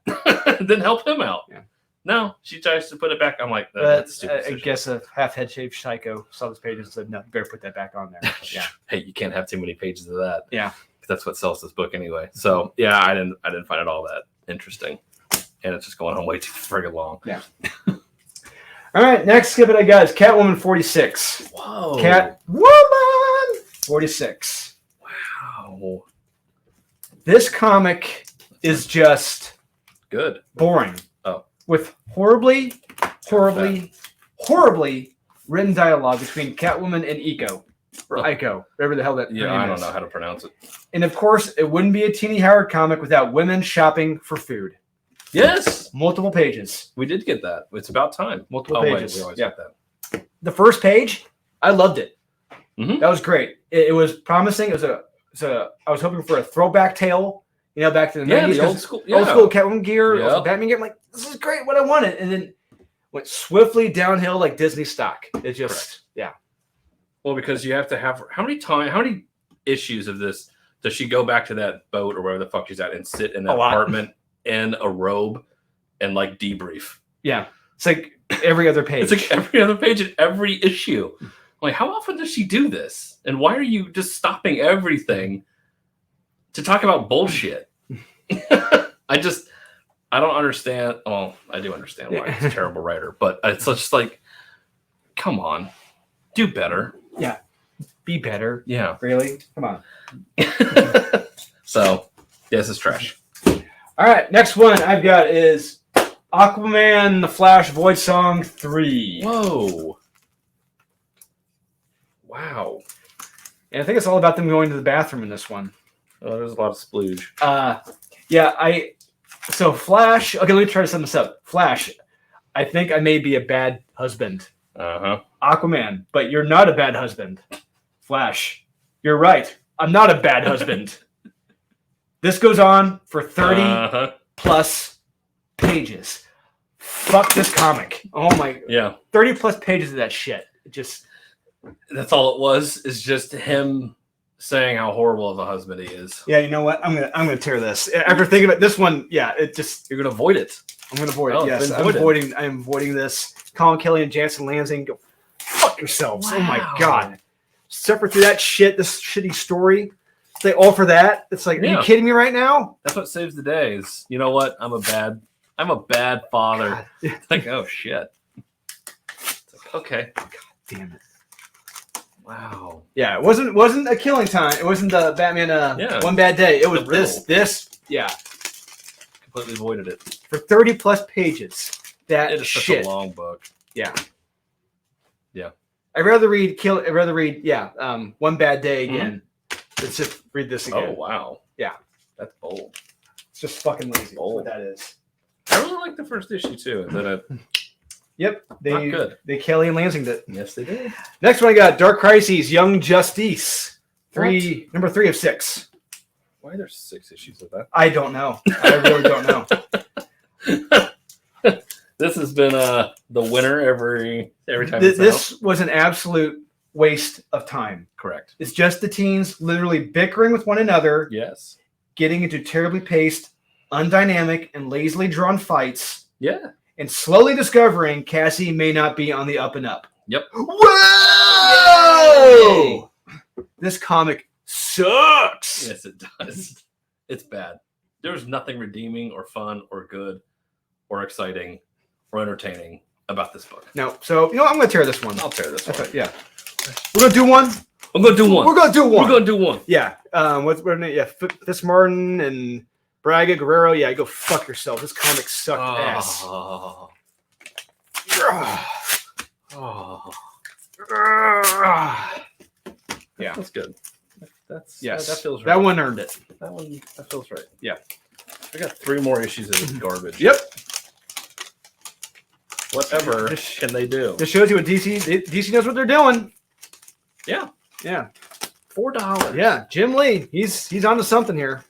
Then help him out. Yeah. No, she tries to put it back. I'm like, that's stupid. I guess a half head shaved psycho saw this page and said, no, you better put that back on there. Yeah. Hey, you can't have too many pages of that. Yeah. That's what sells this book anyway. So yeah, I didn't find it all that interesting. And it's just going on way too friggin' long. Yeah. All right, next skip it I got is Catwoman 46. Whoa. Catwoman 46. Wow. This comic is just good. Boring. Oh. With horribly written dialogue between Catwoman and Eiko. Or Ico, whatever the hell that Yeah, name I don't is. know how to pronounce it. And of course, it wouldn't be a Teeny Howard comic without women shopping for food. Yes. Multiple pages. We did get that. It's about time. Multiple pages. Wait, we always Yeah. get that. The first page, I loved it. Mhm. That was great. It was promising. It was I was hoping for a throwback tale, back to the 90s. The old school Catwoman gear, Yep. also Batman gear. I'm like, this is great, what I wanted. And then went swiftly downhill like Disney stock. It just, Correct. yeah. Well, because you have to have how many issues of this does she go back to that boat or wherever the fuck she's at and sit in that A lot. apartment in a robe and like debrief? Yeah. It's like every other page. It's like every other page in every issue. Like, how often does she do this? And why are you just stopping everything to talk about bullshit? I don't understand. Oh, I do understand why he's a terrible writer, but it's just like, come on, do better. Yeah. Be better. Yeah. Really? Come on. So, this is trash. All right. Next one I've got is Aquaman, The Flash, Void Song 3. Whoa. Wow. And I think it's all about them going to the bathroom in this one. Oh, there's a lot of splooge. So Flash, okay, let me try to sum this up. Flash, I think I may be a bad husband. Uh-huh. Aquaman, but you're not a bad husband. Flash, you're right. I'm not a bad husband. This goes on for 30 plus pages. Fuck this comic. Oh my. Yeah. 30 plus pages of that shit. It just. That's all it was, is just him saying how horrible of a husband he is. Yeah, you know what? I'm gonna tear this. After thinking about this one, yeah, it just. You're gonna avoid it. I'm gonna avoid it. Oh, Yes, I'm avoiding this. Colin Kelly and Jansen Lansing, go fuck yourselves. Wow. Oh my god. Suffer through that shit, this shitty story. They all for that. It's like, are you kidding me right now? That's what saves the day. Is, you know what? I'm a bad father. It's like, oh shit. It's like, okay. God damn it. Wow. Yeah, it wasn't a killing time. It wasn't the Batman One Bad Day. It was this. Yeah. Completely avoided it. For 30 plus pages. That it is shit. such a long book. Yeah. Yeah. I'd rather read One Bad Day again. Let's just read this again. Oh wow. Yeah. That's bold. It's just fucking lazy. Bold. What that is. I really like the first issue too. Yep. Not good. They Kelly and Lansing did. Yes, they did. Next one I got Dark Crises, Young Justice. Number 3 of 6. Why are there 6 issues of that? I don't know. I really don't know. This has been the winner every time. This was an absolute waste of time. Correct. It's just the teens literally bickering with one another. Yes. Getting into terribly paced, undynamic, and lazily drawn fights. Yeah. And slowly discovering Cassie may not be on the up and up. Yep. Whoa! This comic sucks. Yes, it does. It's bad. There's nothing redeeming or fun or good or exciting or entertaining about this book. No, so I'm going to tear this one. I'll tear this one. Yeah. We're going to do one. I'm going to do one. We're going to do one. We're going to do one. Yeah. What's her name? Yeah. Fitzmartin and Braga Guerrero. Yeah, go fuck yourself. This comic sucked ass. Oh. Yeah. That's good. That feels right. That one earned it. That feels right. Yeah. I got 3 more issues of this garbage. Yep. Whatever can they do? This shows you what DC knows what they're doing. Yeah. Yeah. $4. Yeah. Jim Lee, he's onto something here.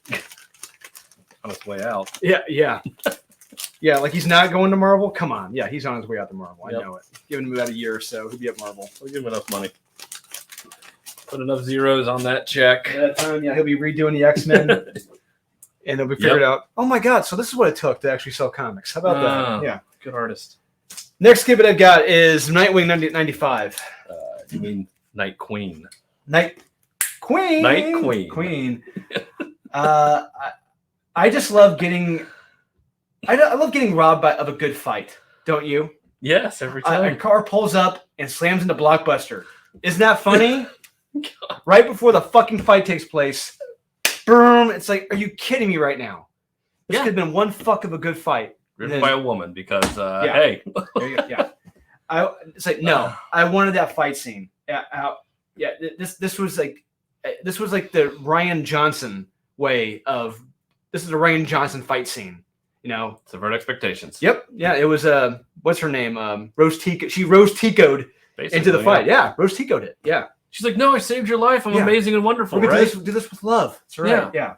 On his way out. Yeah. Yeah. Yeah. Like he's not going to Marvel. Come on. Yeah. He's on his way out to Marvel. Yep. I know it. Giving him about a year or so. He'll be at Marvel. We'll give him enough money. Put enough zeros on that check. At that time, yeah, he'll be redoing the X-Men. And they'll be figured out. Oh my God! So this is what it took to actually sell comics. How about that? Yeah, good artist. Next skip I've got is Nightwing 95. You mean Night Queen? Night Queen. Night Queen. Queen. I just love getting. I love getting robbed of a good fight. Don't you? Yes, every time. A car pulls up and slams into Blockbuster. Isn't that funny? Right before the fucking fight takes place. Boom! It's like, are you kidding me right now? This could have been one fuck of a good fight. Written by a woman because, hey. Yeah. It's like, no, I wanted that fight scene. This was like the Ryan Johnson way of, this is a Ryan Johnson fight scene. You know? Subvert expectations. Yep. Yeah, it was, what's her name? Rose Tico. She Rose Tico'd into the fight. Yeah, Rose Tico'd it. Yeah. She's like, no, I saved your life. I'm amazing and wonderful, right? Do this with love. That's right. Yeah.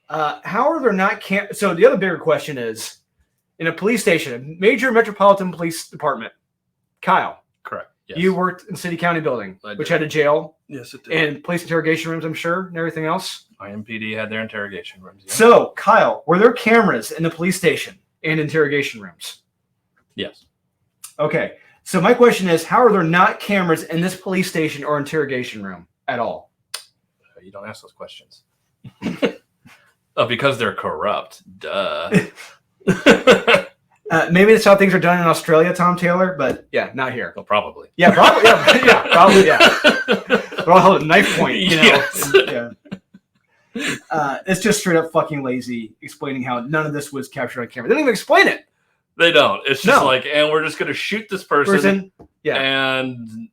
How are there not So the other bigger question is, in a police station, a major metropolitan police department, Kyle. Correct. Yes. You worked in City County building, which had a jail. Yes, it did. And police interrogation rooms, I'm sure, and everything else. IMPD had their interrogation rooms. Yeah. So, Kyle, were there cameras in the police station and interrogation rooms? Yes. Okay. So my question is, how are there not cameras in this police station or interrogation room at all? You don't ask those questions. Because they're corrupt. Duh. Maybe that's how things are done in Australia, Tom Taylor, but yeah, not here. Well, probably. Yeah, probably. Yeah, probably. Yeah. They're all held at knife point, you know. Yes. It's just straight up fucking lazy explaining how none of this was captured on camera. They don't even explain it. They don't. It's just like, and we're just going to shoot this person. Yeah. And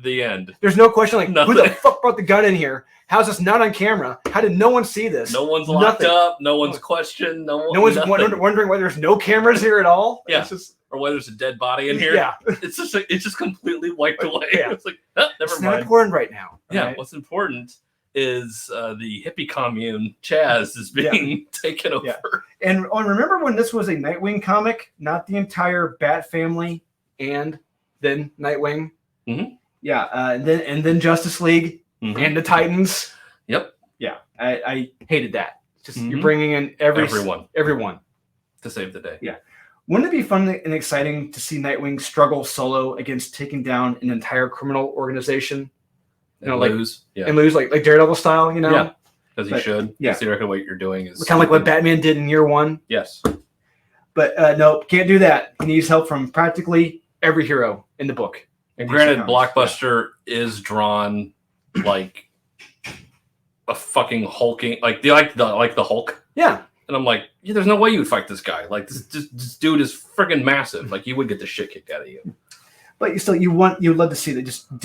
the end. There's no question like, Nothing. Who the fuck brought the gun in here? How's this not on camera? How did no one see this? No one's locked up. No one's questioned. No one's wondering why there's no cameras here at all. Yeah. Or why there's a dead body in here. Yeah. It's just completely wiped away. Yeah. It's like, never mind. It's not important right now. Yeah. Right? What's important is the hippie commune, Chaz, is being taken over. Yeah. And remember when this was a Nightwing comic, not the entire Bat family, and then Nightwing. Mm-hmm. Yeah, and then Justice League and the Titans. Yep. Yeah, I hated that. Just you're bringing in everyone to save the day. Yeah. Wouldn't it be fun and exciting to see Nightwing struggle solo against taking down an entire criminal organization? You know, lose like Daredevil style, you know? Yeah, because he should. Yeah. Theoretically, what you're doing is kind of like what Batman did in year one. Yes. But no, can't do that. He needs help from practically every hero in the book. And granted, Blockbuster is drawn like a fucking hulking, like the Hulk. Yeah. And I'm like, there's no way you would fight this guy. Like this dude is freaking massive. Like you would get the shit kicked out of you. But you'd love to see that. Just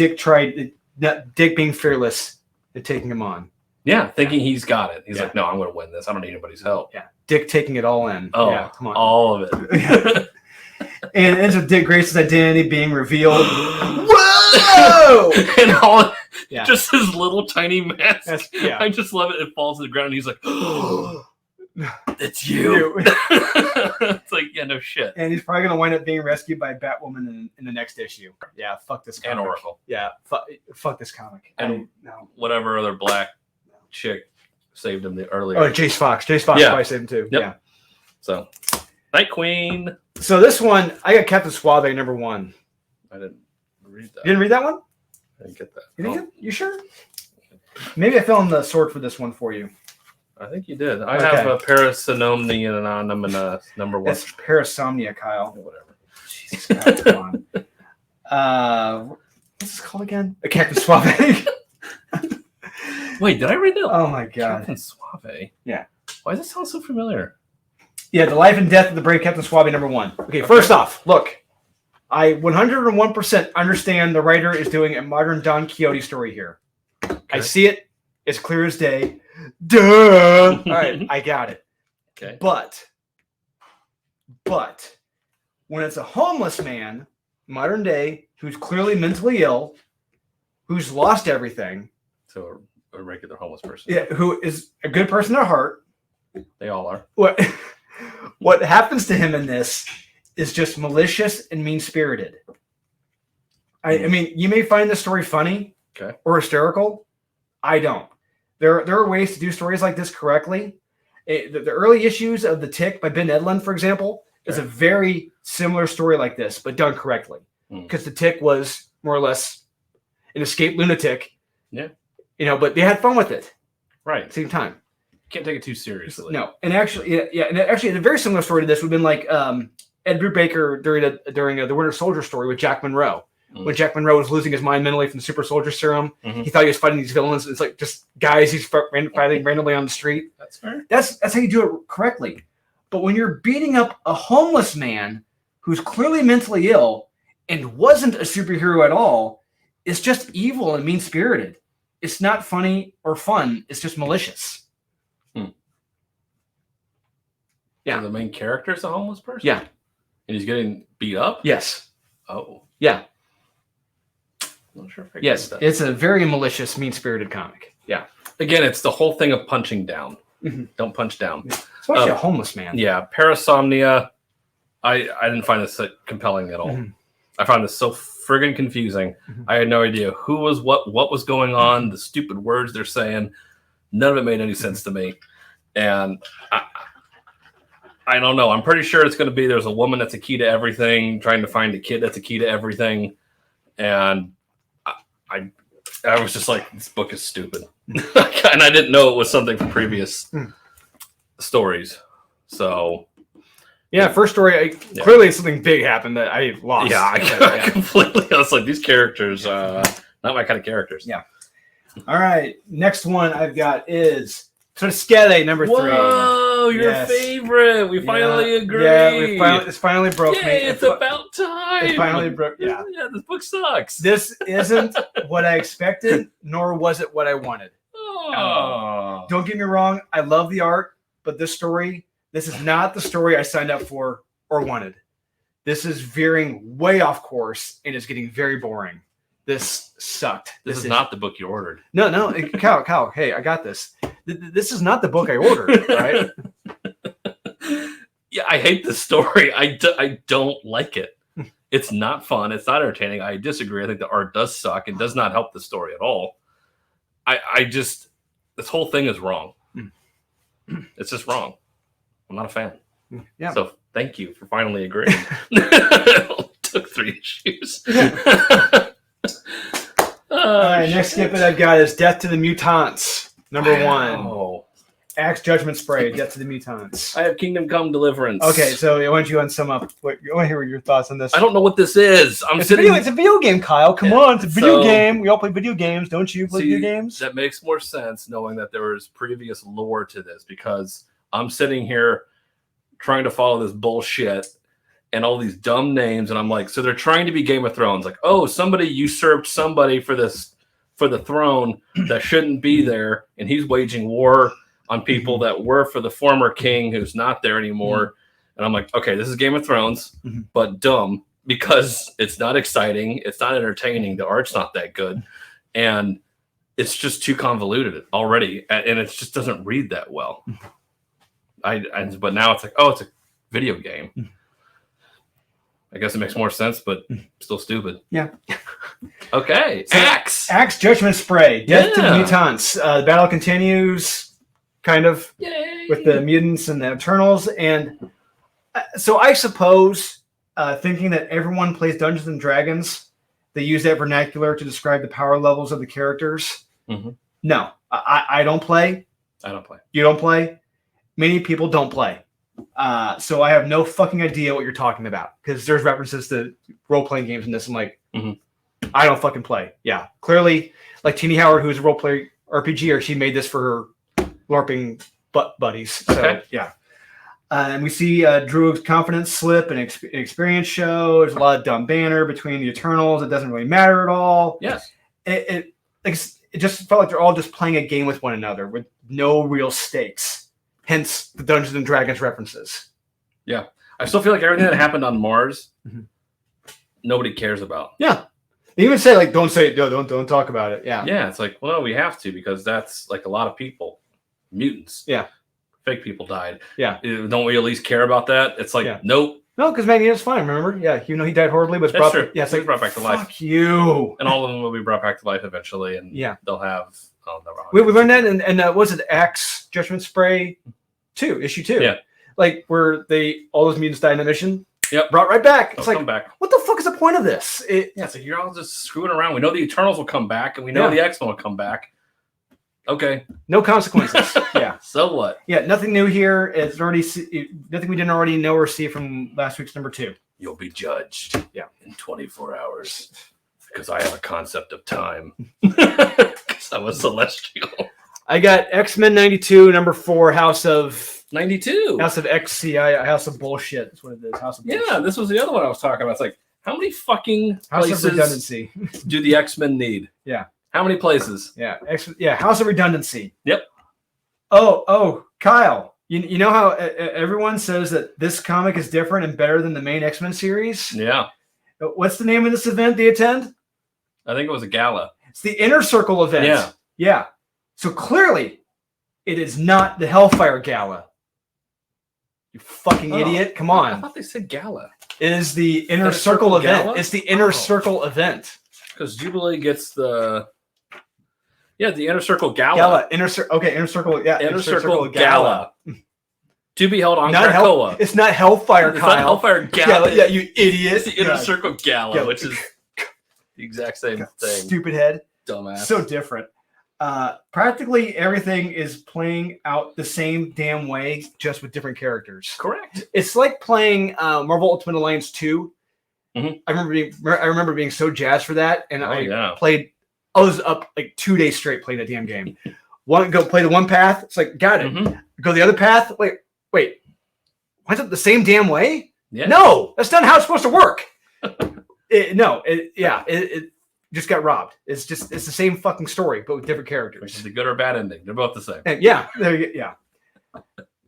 Dick being fearless and taking him on. Yeah, thinking he's got it. He's like, no, I'm going to win this. I don't need anybody's help. Yeah, Dick taking it all in. Oh, yeah, come on, all of it. And it ends with Dick Grace's identity being revealed. Whoa! And just his little tiny mask. Yeah. I just love it. It falls to the ground, and he's like, "Oh, it's you." It's like, yeah, no shit. And he's probably gonna wind up being rescued by Batwoman in the next issue. Yeah, fuck this comic. And Oracle. Yeah, fuck this comic. And whatever other black chick saved him the earlier. Oh, Jace Fox. Jace Fox probably saved him too. Yep. Yeah. So, Night Queen. So this one, I got Captain Suave #1. I didn't. read that. You didn't read that one? I didn't get that. You sure? Maybe I fell on the sword for this one for you. I think you did. I have a parasomnia number 1. It's parasomnia, Kyle. Whatever. Jesus, Kyle, come on. What's this called again? A Captain Suave. Wait, did I read that? Oh my god. Captain Suave. Yeah. Why does it sound so familiar? Yeah, The Life and Death of the Brave Captain Suave, number 1. Okay, first off, look. I 101% understand the writer is doing a modern Don Quixote story here. Okay. I see it. It's clear as day. Duh. All right, I got it. Okay. But when it's a homeless man, modern day, who's clearly mentally ill, who's lost everything. So a regular homeless person. Yeah, who is a good person at heart. They all are. What happens to him in this is just malicious and mean-spirited. I mean, you may find this story funny or hysterical. I don't. There are ways to do stories like this correctly. The early issues of The Tick by Ben Edlund, for example, is a very similar story like this, but done correctly. Because The Tick was more or less an escaped lunatic. Yeah. But they had fun with it. Right. At the same time. Can't take it too seriously. No. And actually, a very similar story to this would have been like Ed Brubaker during the Winter Soldier story with Jack Monroe. When Jack Monroe was losing his mind mentally from the super soldier serum, he thought he was fighting these villains. It's like just guys he's fighting randomly on the street. That's fair. That's how you do it correctly. But when you're beating up a homeless man who's clearly mentally ill and wasn't a superhero at all, it's just evil and mean-spirited. It's not funny or fun. It's just malicious. Yeah. So the main character is a homeless person? Yeah. And he's getting beat up? Yes. Oh. Yeah. I'm not sure if I yes, that. It's a very malicious, mean-spirited comic. Yeah. Again, it's the whole thing of punching down. Don't punch down. Especially a homeless man. Yeah. Parasomnia. I didn't find this compelling at all. I found this so friggin' confusing. I had no idea who was what was going on, the stupid words they're saying. None of it made any sense to me. And I don't know. I'm pretty sure it's going to be there's a woman that's a key to everything, trying to find a kid that's a key to everything. And I was just like, this book is stupid. And I didn't know it was something from previous stories. So, yeah, first story, clearly something big happened that I lost. Yeah, I completely. I was like, these characters, not my kind of characters. Yeah. All right. Next one I've got is Troskele, number 3. Whoa, your favorite. We finally agree. Yeah, it's finally broke me. It's about time. It finally broke. Yeah. Yeah, this book sucks. This isn't what I expected, nor was it what I wanted. Oh. Don't get me wrong. I love the art, but this is not the story I signed up for or wanted. This is veering way off course and is getting very boring. This sucked. This is not the book you ordered. No, Kyle, hey, I got this. This is not the book I ordered, right? Yeah, I hate this story. I don't like it. It's not fun. It's not entertaining. I disagree. I think the art does suck. It does not help the story at all. I just, this whole thing is wrong. It's just wrong. I'm not a fan. Yeah. So thank you for finally agreeing. Took 3 issues. All right, next skip I've got is Death to the Mutants, number 1. Axe Judgment Spray, Death to the Mutants. I have Kingdom Come Deliverance. Okay, so why don't you sum up? I want to hear your thoughts on this. I don't know what this is. It's a video game, Kyle. Come on, it's a video game. We all play video games. Don't you play video games? That makes more sense knowing that there was previous lore to this, because I'm sitting here trying to follow this bullshit and all these dumb names, and I'm like, so they're trying to be Game of Thrones. Like, oh, somebody usurped somebody for the throne that shouldn't be there, and he's waging war on people that were for the former king who's not there anymore. And I'm like, okay, this is Game of Thrones, but dumb, because it's not exciting, it's not entertaining, the art's not that good, and it's just too convoluted already, and it just doesn't read that well. But now it's like, oh, it's a video game. I guess it makes more sense, but still stupid. Yeah. Okay. So, Axe Judgment Spray, Death to the Mutants. The battle continues, kind of, with the mutants and the Eternals. And so I suppose, thinking that everyone plays Dungeons and Dragons, they use that vernacular to describe the power levels of the characters. Mm-hmm. No, I don't play. I don't play. You don't play. Many people don't play. So I have no fucking idea what you're talking about because there's references to role-playing games in this. I'm like, I don't fucking play. Yeah, clearly, like Teeny Howard, who's a role-play RPG, or she made this for her LARPing buddies. So, okay. Yeah. And we see Drew's confidence slip and experience show. There's a lot of dumb banner between the Eternals. It doesn't really matter at all. Yes. It just felt like they're all just playing a game with one another with no real stakes. Hence the Dungeons and Dragons references. Yeah. I still feel like everything that happened on Mars, nobody cares about. Yeah. They even say, like, don't say it. No, don't talk about it. Yeah. Yeah. It's like, well, no, we have to because that's like a lot of people. Mutants. Yeah. Fake people died. Yeah. Don't we at least care about that? It's like, nope. No, because Magneto's fine, remember? Yeah, even though he died horribly, but that's true. Yeah, it's like, brought back to life. Fuck you. And all of them will be brought back to life eventually, and they'll have... We learned that in was it Axe Judgment Spray 2, issue 2? Yeah. Like, where all those mutants died in a mission, Yep. brought right back. It's They'll like, come back. What the fuck is the point of this? So you're all just screwing around. We know the Eternals will come back, and we know the X-Men will come back. Okay. No consequences. Yeah. So what? Yeah, nothing new here. It's already nothing we didn't already know or see from last week's number 2. You'll be judged in 24 hours because I have a concept of time. Because I'm a celestial. I got X-Men 92, number 4, House of 92. House of XCI, House of Bullshit. That's what it is. House of Bullshit. Yeah, this was the other one I was talking about. It's like, how many fucking House places of Redundancy do the X-Men need? Yeah. How many places? Yeah. House of Redundancy. Yep. Oh, Kyle. You know how everyone says that this comic is different and better than the main X-Men series? Yeah. What's the name of this event they attend? I think it was a gala. It's the Inner Circle event. Yeah. Yeah. So clearly, it is not the Hellfire Gala. You fucking idiot. Come on. I thought they said gala. It is the Inner Circle event. Gala? It's the Inner Circle event. Because Jubilee gets the... Yeah, the Inner Circle Gala. Inner Circle. Yeah, Inner Circle Gala. To be held on Krakoa. It's not Hellfire, it's Kyle. Not Hellfire Gala. Yeah, you idiot. It's the Inner Circle Gala, which is the exact same thing. Stupid head. Dumbass. So different. Practically everything is playing out the same damn way, just with different characters. Correct. It's like playing Marvel Ultimate Alliance 2. Mm-hmm. I remember being so jazzed for that, and I was up like 2 days straight playing that damn game. Go play the one path. It's like, got it. Mm-hmm. Go the other path. Wait. Why is it the same damn way? Yeah. No, that's not how it's supposed to work. It just got robbed. It's the same fucking story, but with different characters. Which is the good or bad ending. They're both the same. And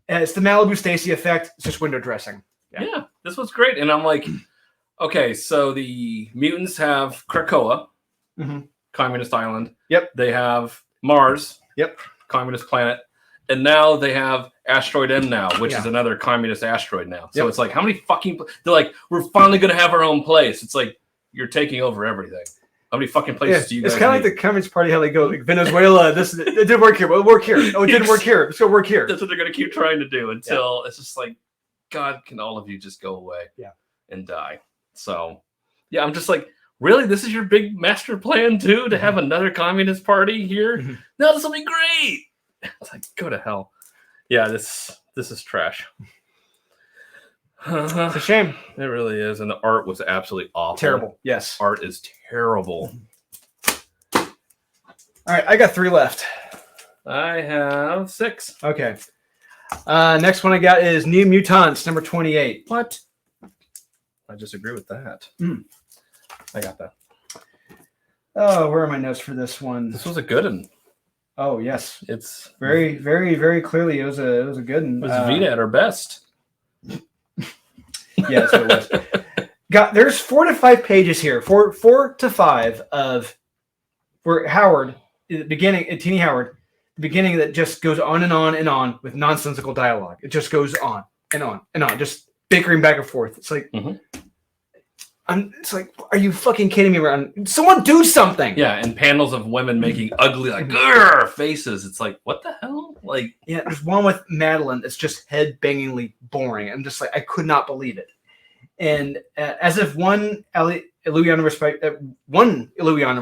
it's the Malibu Stacy effect. It's just window dressing. Yeah, this was great. And I'm like, okay, so the mutants have Krakoa. Mm-hmm. Communist island. Yep. They have Mars. Yep. Communist planet. And now they have Asteroid M now, which is another communist asteroid now. So it's like, how many fucking... They're like, we're finally going to have our own place. It's like, you're taking over everything. How many fucking places do you guys It's kind of like the Communist Party, how they go, like, Venezuela, it didn't work here, but it'll work here. Oh, it didn't work here. It's going to work here. That's what they're going to keep trying to do until it's just like, God, can all of you just go away and die? So, I'm just like, really? This is your big master plan, too, to have another communist party here? Mm-hmm. No, this will be great. I was like, go to hell. Yeah, this is trash. It's a shame. It really is. And the art was absolutely awful. Terrible. Yes. Art is terrible. All right, I got 3 left. I have 6. Okay. Next one I got is New Mutants, number 28. What? I disagree with that. I got that. Oh, where are my notes for this one? This was a good one. Oh, yes. It's very, very, very clearly it was a good one. It was Vita at her best. Yeah, that's what it was. There's 4 to 5 pages here, 4 to 5 of where Howard, at the beginning, Teeny Howard, the beginning that just goes on and on and on with nonsensical dialogue. It just goes on and on and on, just bickering back and forth. It's like, it's like, are you fucking kidding me? Around? Someone do something. Yeah, and panels of women making ugly, like, grrr, faces. It's like, what the hell? Like, there's one with Madeline that's just head-bangingly boring. I'm just like, I could not believe it. And as if one Illuviana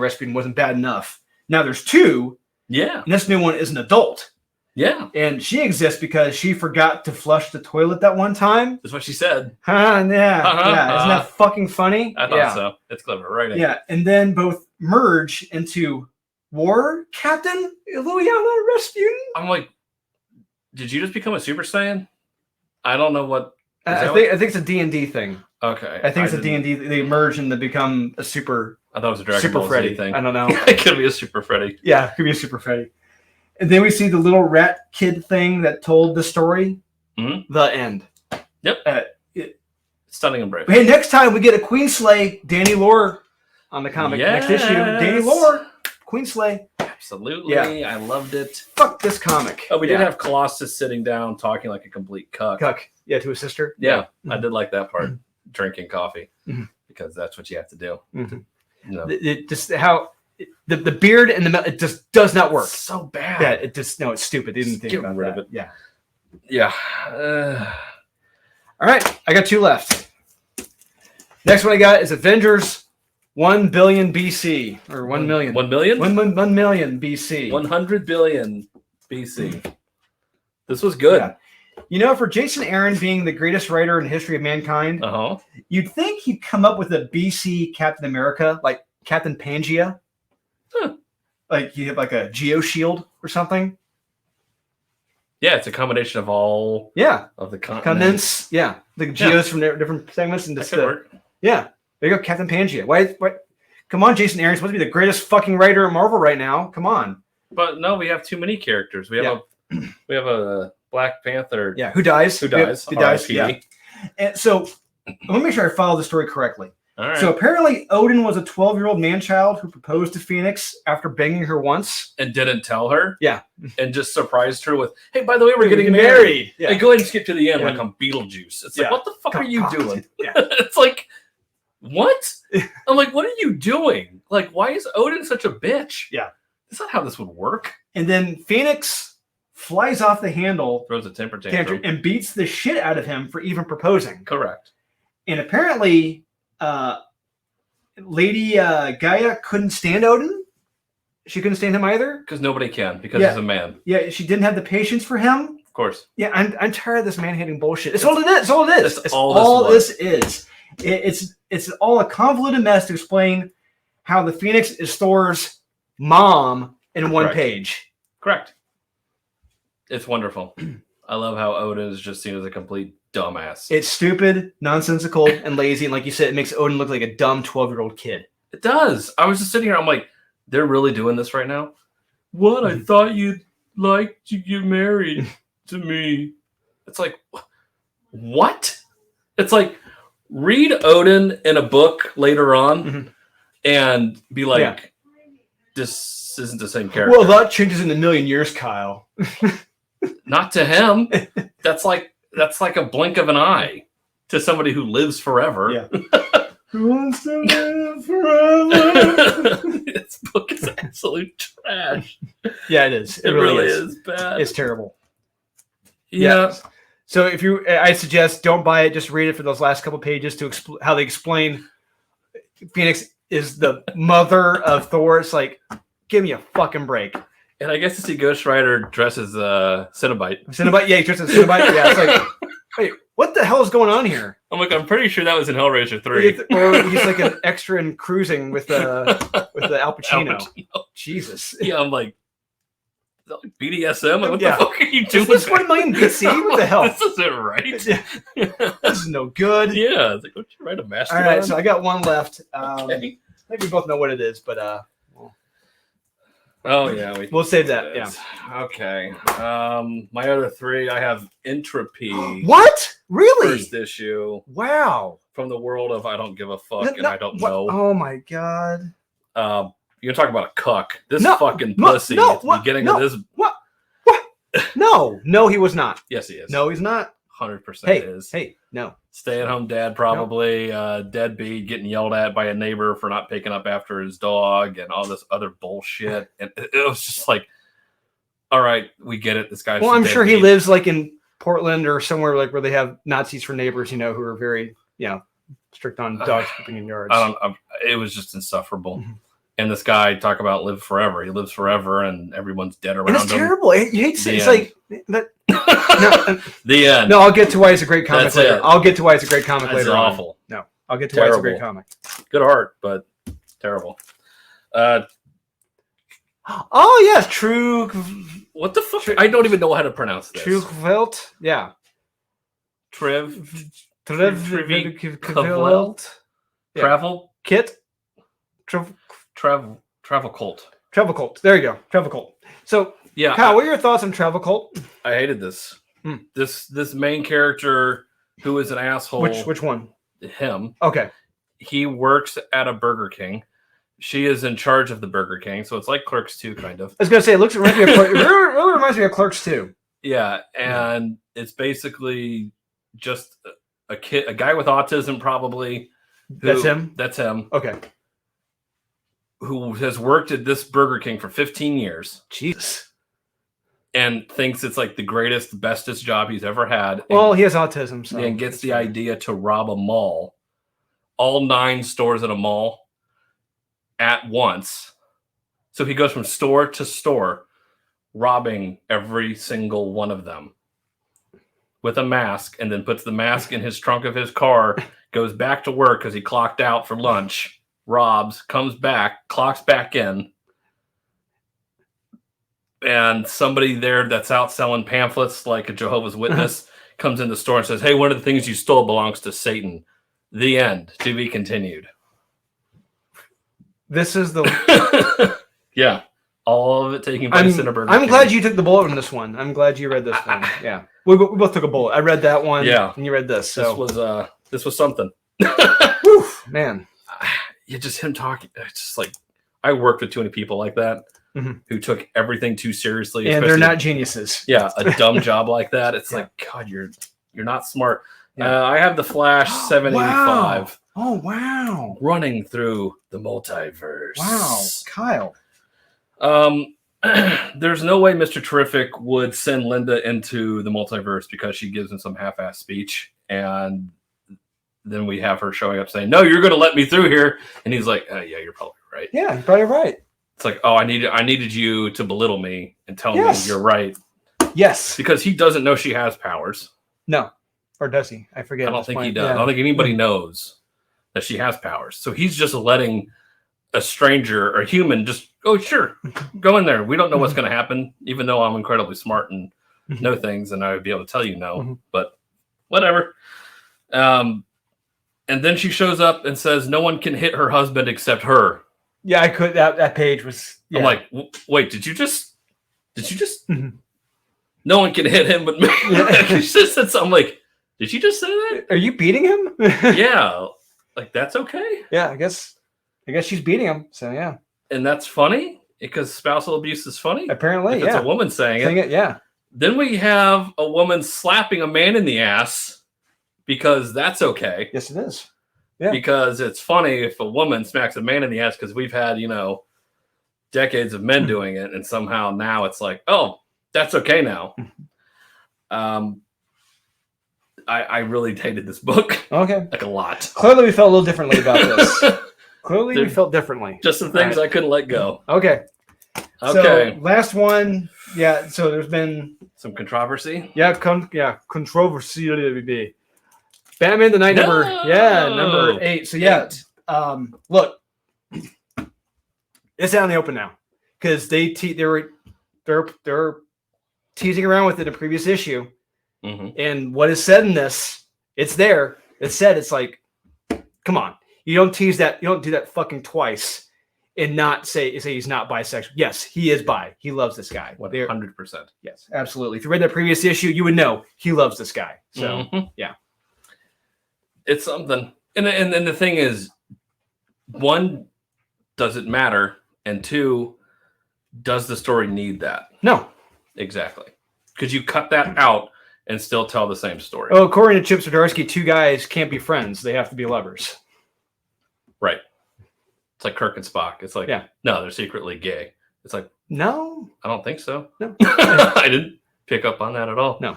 Rasputin wasn't bad enough, now there's two. Yeah. And this new one is an adult. Yeah. And she exists because she forgot to flush the toilet that one time. That's what she said. Yeah. Yeah. Isn't that fucking funny? I thought so. It's clever writing. Yeah. And then both merge into War Captain Illuviana Rasputin. I'm like, did you just become a Super Saiyan? I don't know what. I think it's a D&D thing. Okay. I think it's a D&D. They merge and they become a super. I thought it was a Dragon Super Ball Freddy Z thing. I don't know. It could be a Super Freddy. Yeah, it could be a Super Freddy. And then we see the little rat kid thing that told the story. Mm-hmm. The end. Yep. Stunning and brave. Hey, next time we get a Queen Slay, Danny Lore on the comic. Yes. Next issue, Danny Lore, Queen Slay. Absolutely. Yeah. I loved it. Fuck this comic. Oh, we did have Colossus sitting down talking like a complete cuck. Yeah, to his sister. Yeah, I did like that part. Drinking coffee. Mhm. Because that's what you have to do. Mhm. No. It just how the beard and it just does not work. So bad. Yeah, it's stupid. They didn't think Get about rid that. of it. Yeah. Yeah. All right, I got two left. Next one I got is Avengers 1 billion BC or 1 million. 1 million? 1 million BC. 100 billion BC. This was good. Yeah. You know, for Jason Aaron being the greatest writer in the history of mankind, you'd think he'd come up with a BC Captain America, like Captain Pangea. Huh. Like you have like a Geo Shield or something. Yeah, it's a combination of all of the continents. Yeah, the geos from different segments and just work. Yeah, there you go, Captain Pangea. Why? Come on, Jason Aaron's supposed to be the greatest fucking writer in Marvel right now. Come on. But no, we have too many characters. We have a Black Panther. Yeah, who dies? Who dies? Yeah. And so let me make sure I follow the story correctly. All right. So apparently Odin was a 12-year-old man-child who proposed to Phoenix after banging her once. And didn't tell her. Yeah. And just surprised her with, hey, by the way, we're getting married. Yeah. And go ahead and skip to the end like I'm Beetlejuice. It's like, what the fuck are you doing? Yeah. It's like, what? I'm like, what are you doing? Like, why is Odin such a bitch? Yeah. That's not how this would work. And then Phoenix flies off the handle. Throws a temper tantrum. And beats the shit out of him for even proposing. Correct. And apparently... Lady Gaia couldn't stand Odin. She couldn't stand him either. Because nobody can, because he's a man. Yeah, she didn't have the patience for him. Of course. Yeah, I'm tired of this man-hating bullshit. It's all it is. It's all it is. It's all this is. It's all a convoluted mess to explain how the Phoenix is Thor's mom in one page. Correct. It's wonderful. I love how Odin is just seen as a complete dumbass. It's stupid, nonsensical, and lazy. And like you said, it makes Odin look like a dumb 12-year-old kid. It does. I was just sitting here. I'm like, they're really doing this right now? What? I thought you'd like to get married to me. It's like, what? It's like, read Odin in a book later on and be like, this isn't the same character. Well, that changes in a million years, Kyle. Not to him. That's like a blink of an eye to somebody who lives forever. Yeah. Who wants to live forever? This book is absolute trash. Yeah, it is. It really is bad. It's terrible. Yeah. So I suggest don't buy it. Just read it for those last couple pages to how they explain Phoenix is the mother of Thor. It's like, give me a fucking break. And I guess to see Ghost Rider dress as Cenobite. Cenobite, yeah, he dresses as Cenobite. Yeah, it's like, wait, what the hell is going on here? I'm like, I'm pretty sure that was in Hellraiser 3. Or he's like an extra in Cruising with the Al Pacino. Jesus. Yeah, I'm like, is that like BDSM? Like, what the fuck are you doing? Is this 1 million BC? What the hell? This isn't right. This is no good. Yeah, it's like, don't you write a mastodon? All right, so I got one left. Okay. I think we both know what it is, but oh yeah, we'll save that. Yeah. Okay. My other three, I have Entropy. What? Really? First issue. Wow. From the world of I don't give a fuck and I don't know. Oh my god. You're talking about a cuck. This fucking pussy at the beginning of this. What? No, he was not. Yes, he is. No, he's not. 100% is. Hey, no. Stay-at-home dad, probably. Deadbeat, getting yelled at by a neighbor for not picking up after his dog and all this other bullshit. And it was just like, all right, we get it. This guy's well, I'm sure he lives like in Portland or somewhere like where they have Nazis for neighbors, who are very, strict on dogs pooping in yards. It was just insufferable. Mm-hmm. And this guy talk about live forever. He lives forever, and everyone's dead around and it's him. terrible. You hate to say it's like that. The end. No, I'll get to why it's a great comic That's later. it. I'll get to why it's a great comic That's later. awful. On. No, I'll get to why it's a great comic. Good art, but terrible. Oh yes, True. What the fuck? I don't even know how to pronounce this. True Kvelt. Yeah. Travel Kit. Travel Cult. Travel Cult. There you go. Travel Cult. So yeah, Kyle, what are your thoughts on Travel Cult? I hated this. This main character who is an asshole. Which one? Him. Okay. He works at a Burger King. She is in charge of the Burger King, so it's like Clerks 2, kind of. I was gonna say it really reminds me of Clerks 2. Yeah, and it's basically just a guy with autism, probably. That's him. That's him. Okay. Who has worked at this Burger King for 15 years. Jesus. And thinks it's like the greatest, bestest job he's ever had. Well, he has autism, so. And gets the idea to rob a mall, all 9 stores at a mall at once. So he goes from store to store, robbing every single one of them with a mask, and then puts the mask in his trunk of his car, goes back to work because he clocked out for lunch, robs, comes back, clocks back in. And somebody there that's out selling pamphlets like a Jehovah's Witness comes in the store and says, "Hey, one of the things you stole belongs to Satan." The end. To be continued. This is the... Yeah. All of it taking place in a Burger King. I'm glad you took the bullet on this one. I'm glad you read this one. Yeah. We both took a bullet. I read that one. Yeah. And you read this. So. This was something. Whew, man. Yeah, just him talking. It's just like, I worked with too many people like that who took everything too seriously. And they're not geniuses. Yeah, a dumb job like that. It's like, God, you're not smart. Yeah. I have the Flash 785. Oh, wow. Running through the multiverse. Wow, Kyle. There's no way Mr. Terrific would send Linda into the multiverse because she gives him some half-assed speech, and then we have her showing up saying, "No, you're going to let me through here," and he's like, "Yeah, you're probably right." Yeah, you're probably right. It's like, "Oh, I needed you to belittle me and tell me you're right." Yes, because he doesn't know she has powers. No, or does he? I forget. I don't think he does. Yeah. I don't think anybody knows that she has powers. So he's just letting a stranger or a human just, "Oh, sure, go in there. We don't know what's going to happen," even though I'm incredibly smart and know things and I would be able to tell you no, but whatever. And then she shows up and says, "No one can hit her husband except her." Yeah, I could. That page was. Yeah. I'm like, wait, did you just? No one can hit him but me. Yeah. She just said something like, "Did you just say that? Are you beating him?" Yeah, like that's okay. Yeah, I guess she's beating him. So yeah, and that's funny because spousal abuse is funny. Apparently, if it's a woman saying it. Yeah. Then we have a woman slapping a man in the ass. Because that's okay. Yes, it is. Yeah. Because it's funny if a woman smacks a man in the ass because we've had, decades of men doing it. And somehow now it's like, oh, that's okay now. I really hated this book. Okay. Like a lot. Clearly we felt a little differently about this. We felt differently. Just some things I couldn't let go. Okay. So last one. Yeah. So there's been some controversy. Yeah. Controversy. Batman the Night number 8. So yeah, look, it's out in the open now because they're teasing around with it in a previous issue, and what is said in this, it's there. It's said. It's like, come on, you don't tease that. You don't do that fucking twice, and not say he's not bisexual. Yes, he is bi. He loves this guy. 100%. Yes, absolutely. If you read that previous issue, you would know he loves this guy. So yeah. It's something. And the thing is, 1, does it matter? And 2, does the story need that? No. Exactly. Because you cut that out and still tell the same story. Oh, according to Chip Zdarsky, 2 guys can't be friends. They have to be lovers. Right. It's like Kirk and Spock. It's like, no, they're secretly gay. It's like, no. I don't think so. No. I didn't pick up on that at all. No.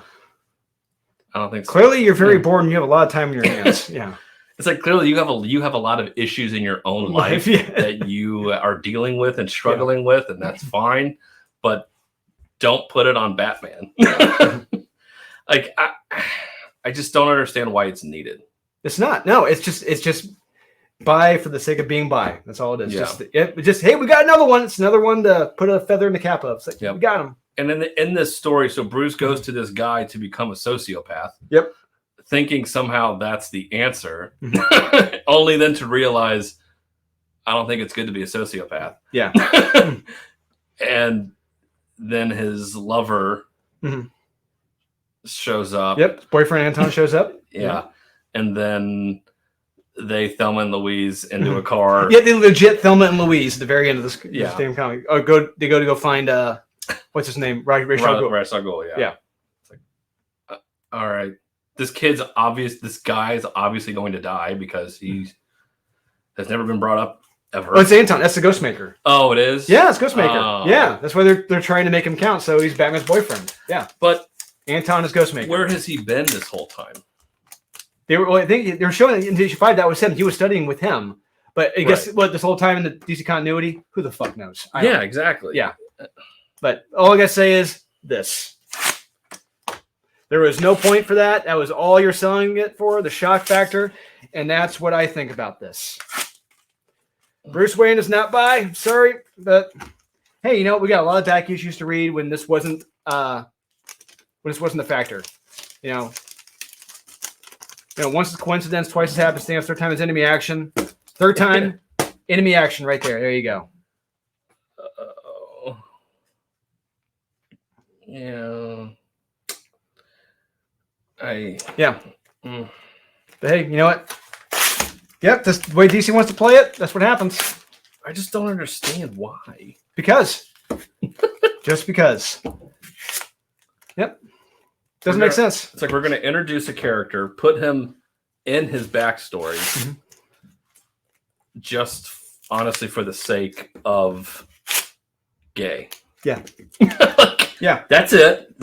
I don't think so. Clearly, you're very bored and you have a lot of time in your hands. Yeah. It's like clearly you have a lot of issues in your own life that you are dealing with and struggling with, and that's fine. But don't put it on Batman. Like I just don't understand why it's needed. It's not. No, it's just buy for the sake of being buy. That's all it is. Just hey, we got another one. It's another one to put a feather in the cap of. It's like, we got him. And in this story, so Bruce goes to this guy to become a sociopath. Yep. Thinking somehow that's the answer, only then to realize, I don't think it's good to be a sociopath. Yeah. And then his lover shows up. Yep. Boyfriend Anton shows up. Yeah. And then they Thelma and Louise into a car. Yeah, they legit Thelma and Louise at the very end of this damn comic. Oh, they go to go find what's his name? Ra's al Ghul. Yeah. It's like, all right. This guy's obviously going to die because he has never been brought up ever. Oh, it's Anton. That's the Ghostmaker. Oh, it is? Yeah, it's Ghostmaker. Yeah, that's why they're trying to make him count. So he's Batman's boyfriend. Yeah, but Anton is Ghostmaker. Where has he been this whole time? I think they were showing in issue 5 that was him. He was studying with him. But I guess this whole time in the DC continuity, who the fuck knows? Yeah, exactly. Yeah. But all I gotta say is this. There was no point for that. That was all you're selling it for, the shock factor. And that's what I think about this. Bruce Wayne is not by. Sorry. But hey, we got a lot of back issues to read when this wasn't a factor. Once it's coincidence, twice as happenstance, third time is enemy action. Third time, enemy action right there. There you go. Yeah. But hey, you know what? Yep, that's the way DC wants to play it. That's what happens. I just don't understand why. Because. Just because. Yep. Doesn't make sense. It's like we're going to introduce a character, put him in his backstory, just honestly for the sake of gay. Yeah. Yeah. That's it.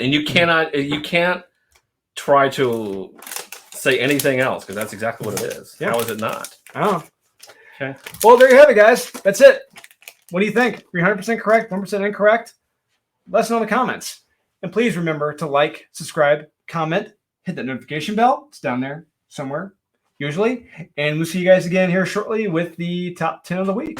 And you can't try to say anything else because that's exactly what it is. Yeah. How is it not? Oh. Okay. Well, there you have it, guys. That's it. What do you think? 300% correct, 1% incorrect? Let us know in the comments. And please remember to like, subscribe, comment, hit that notification bell. It's down there somewhere, usually. And we'll see you guys again here shortly with the top 10 of the week.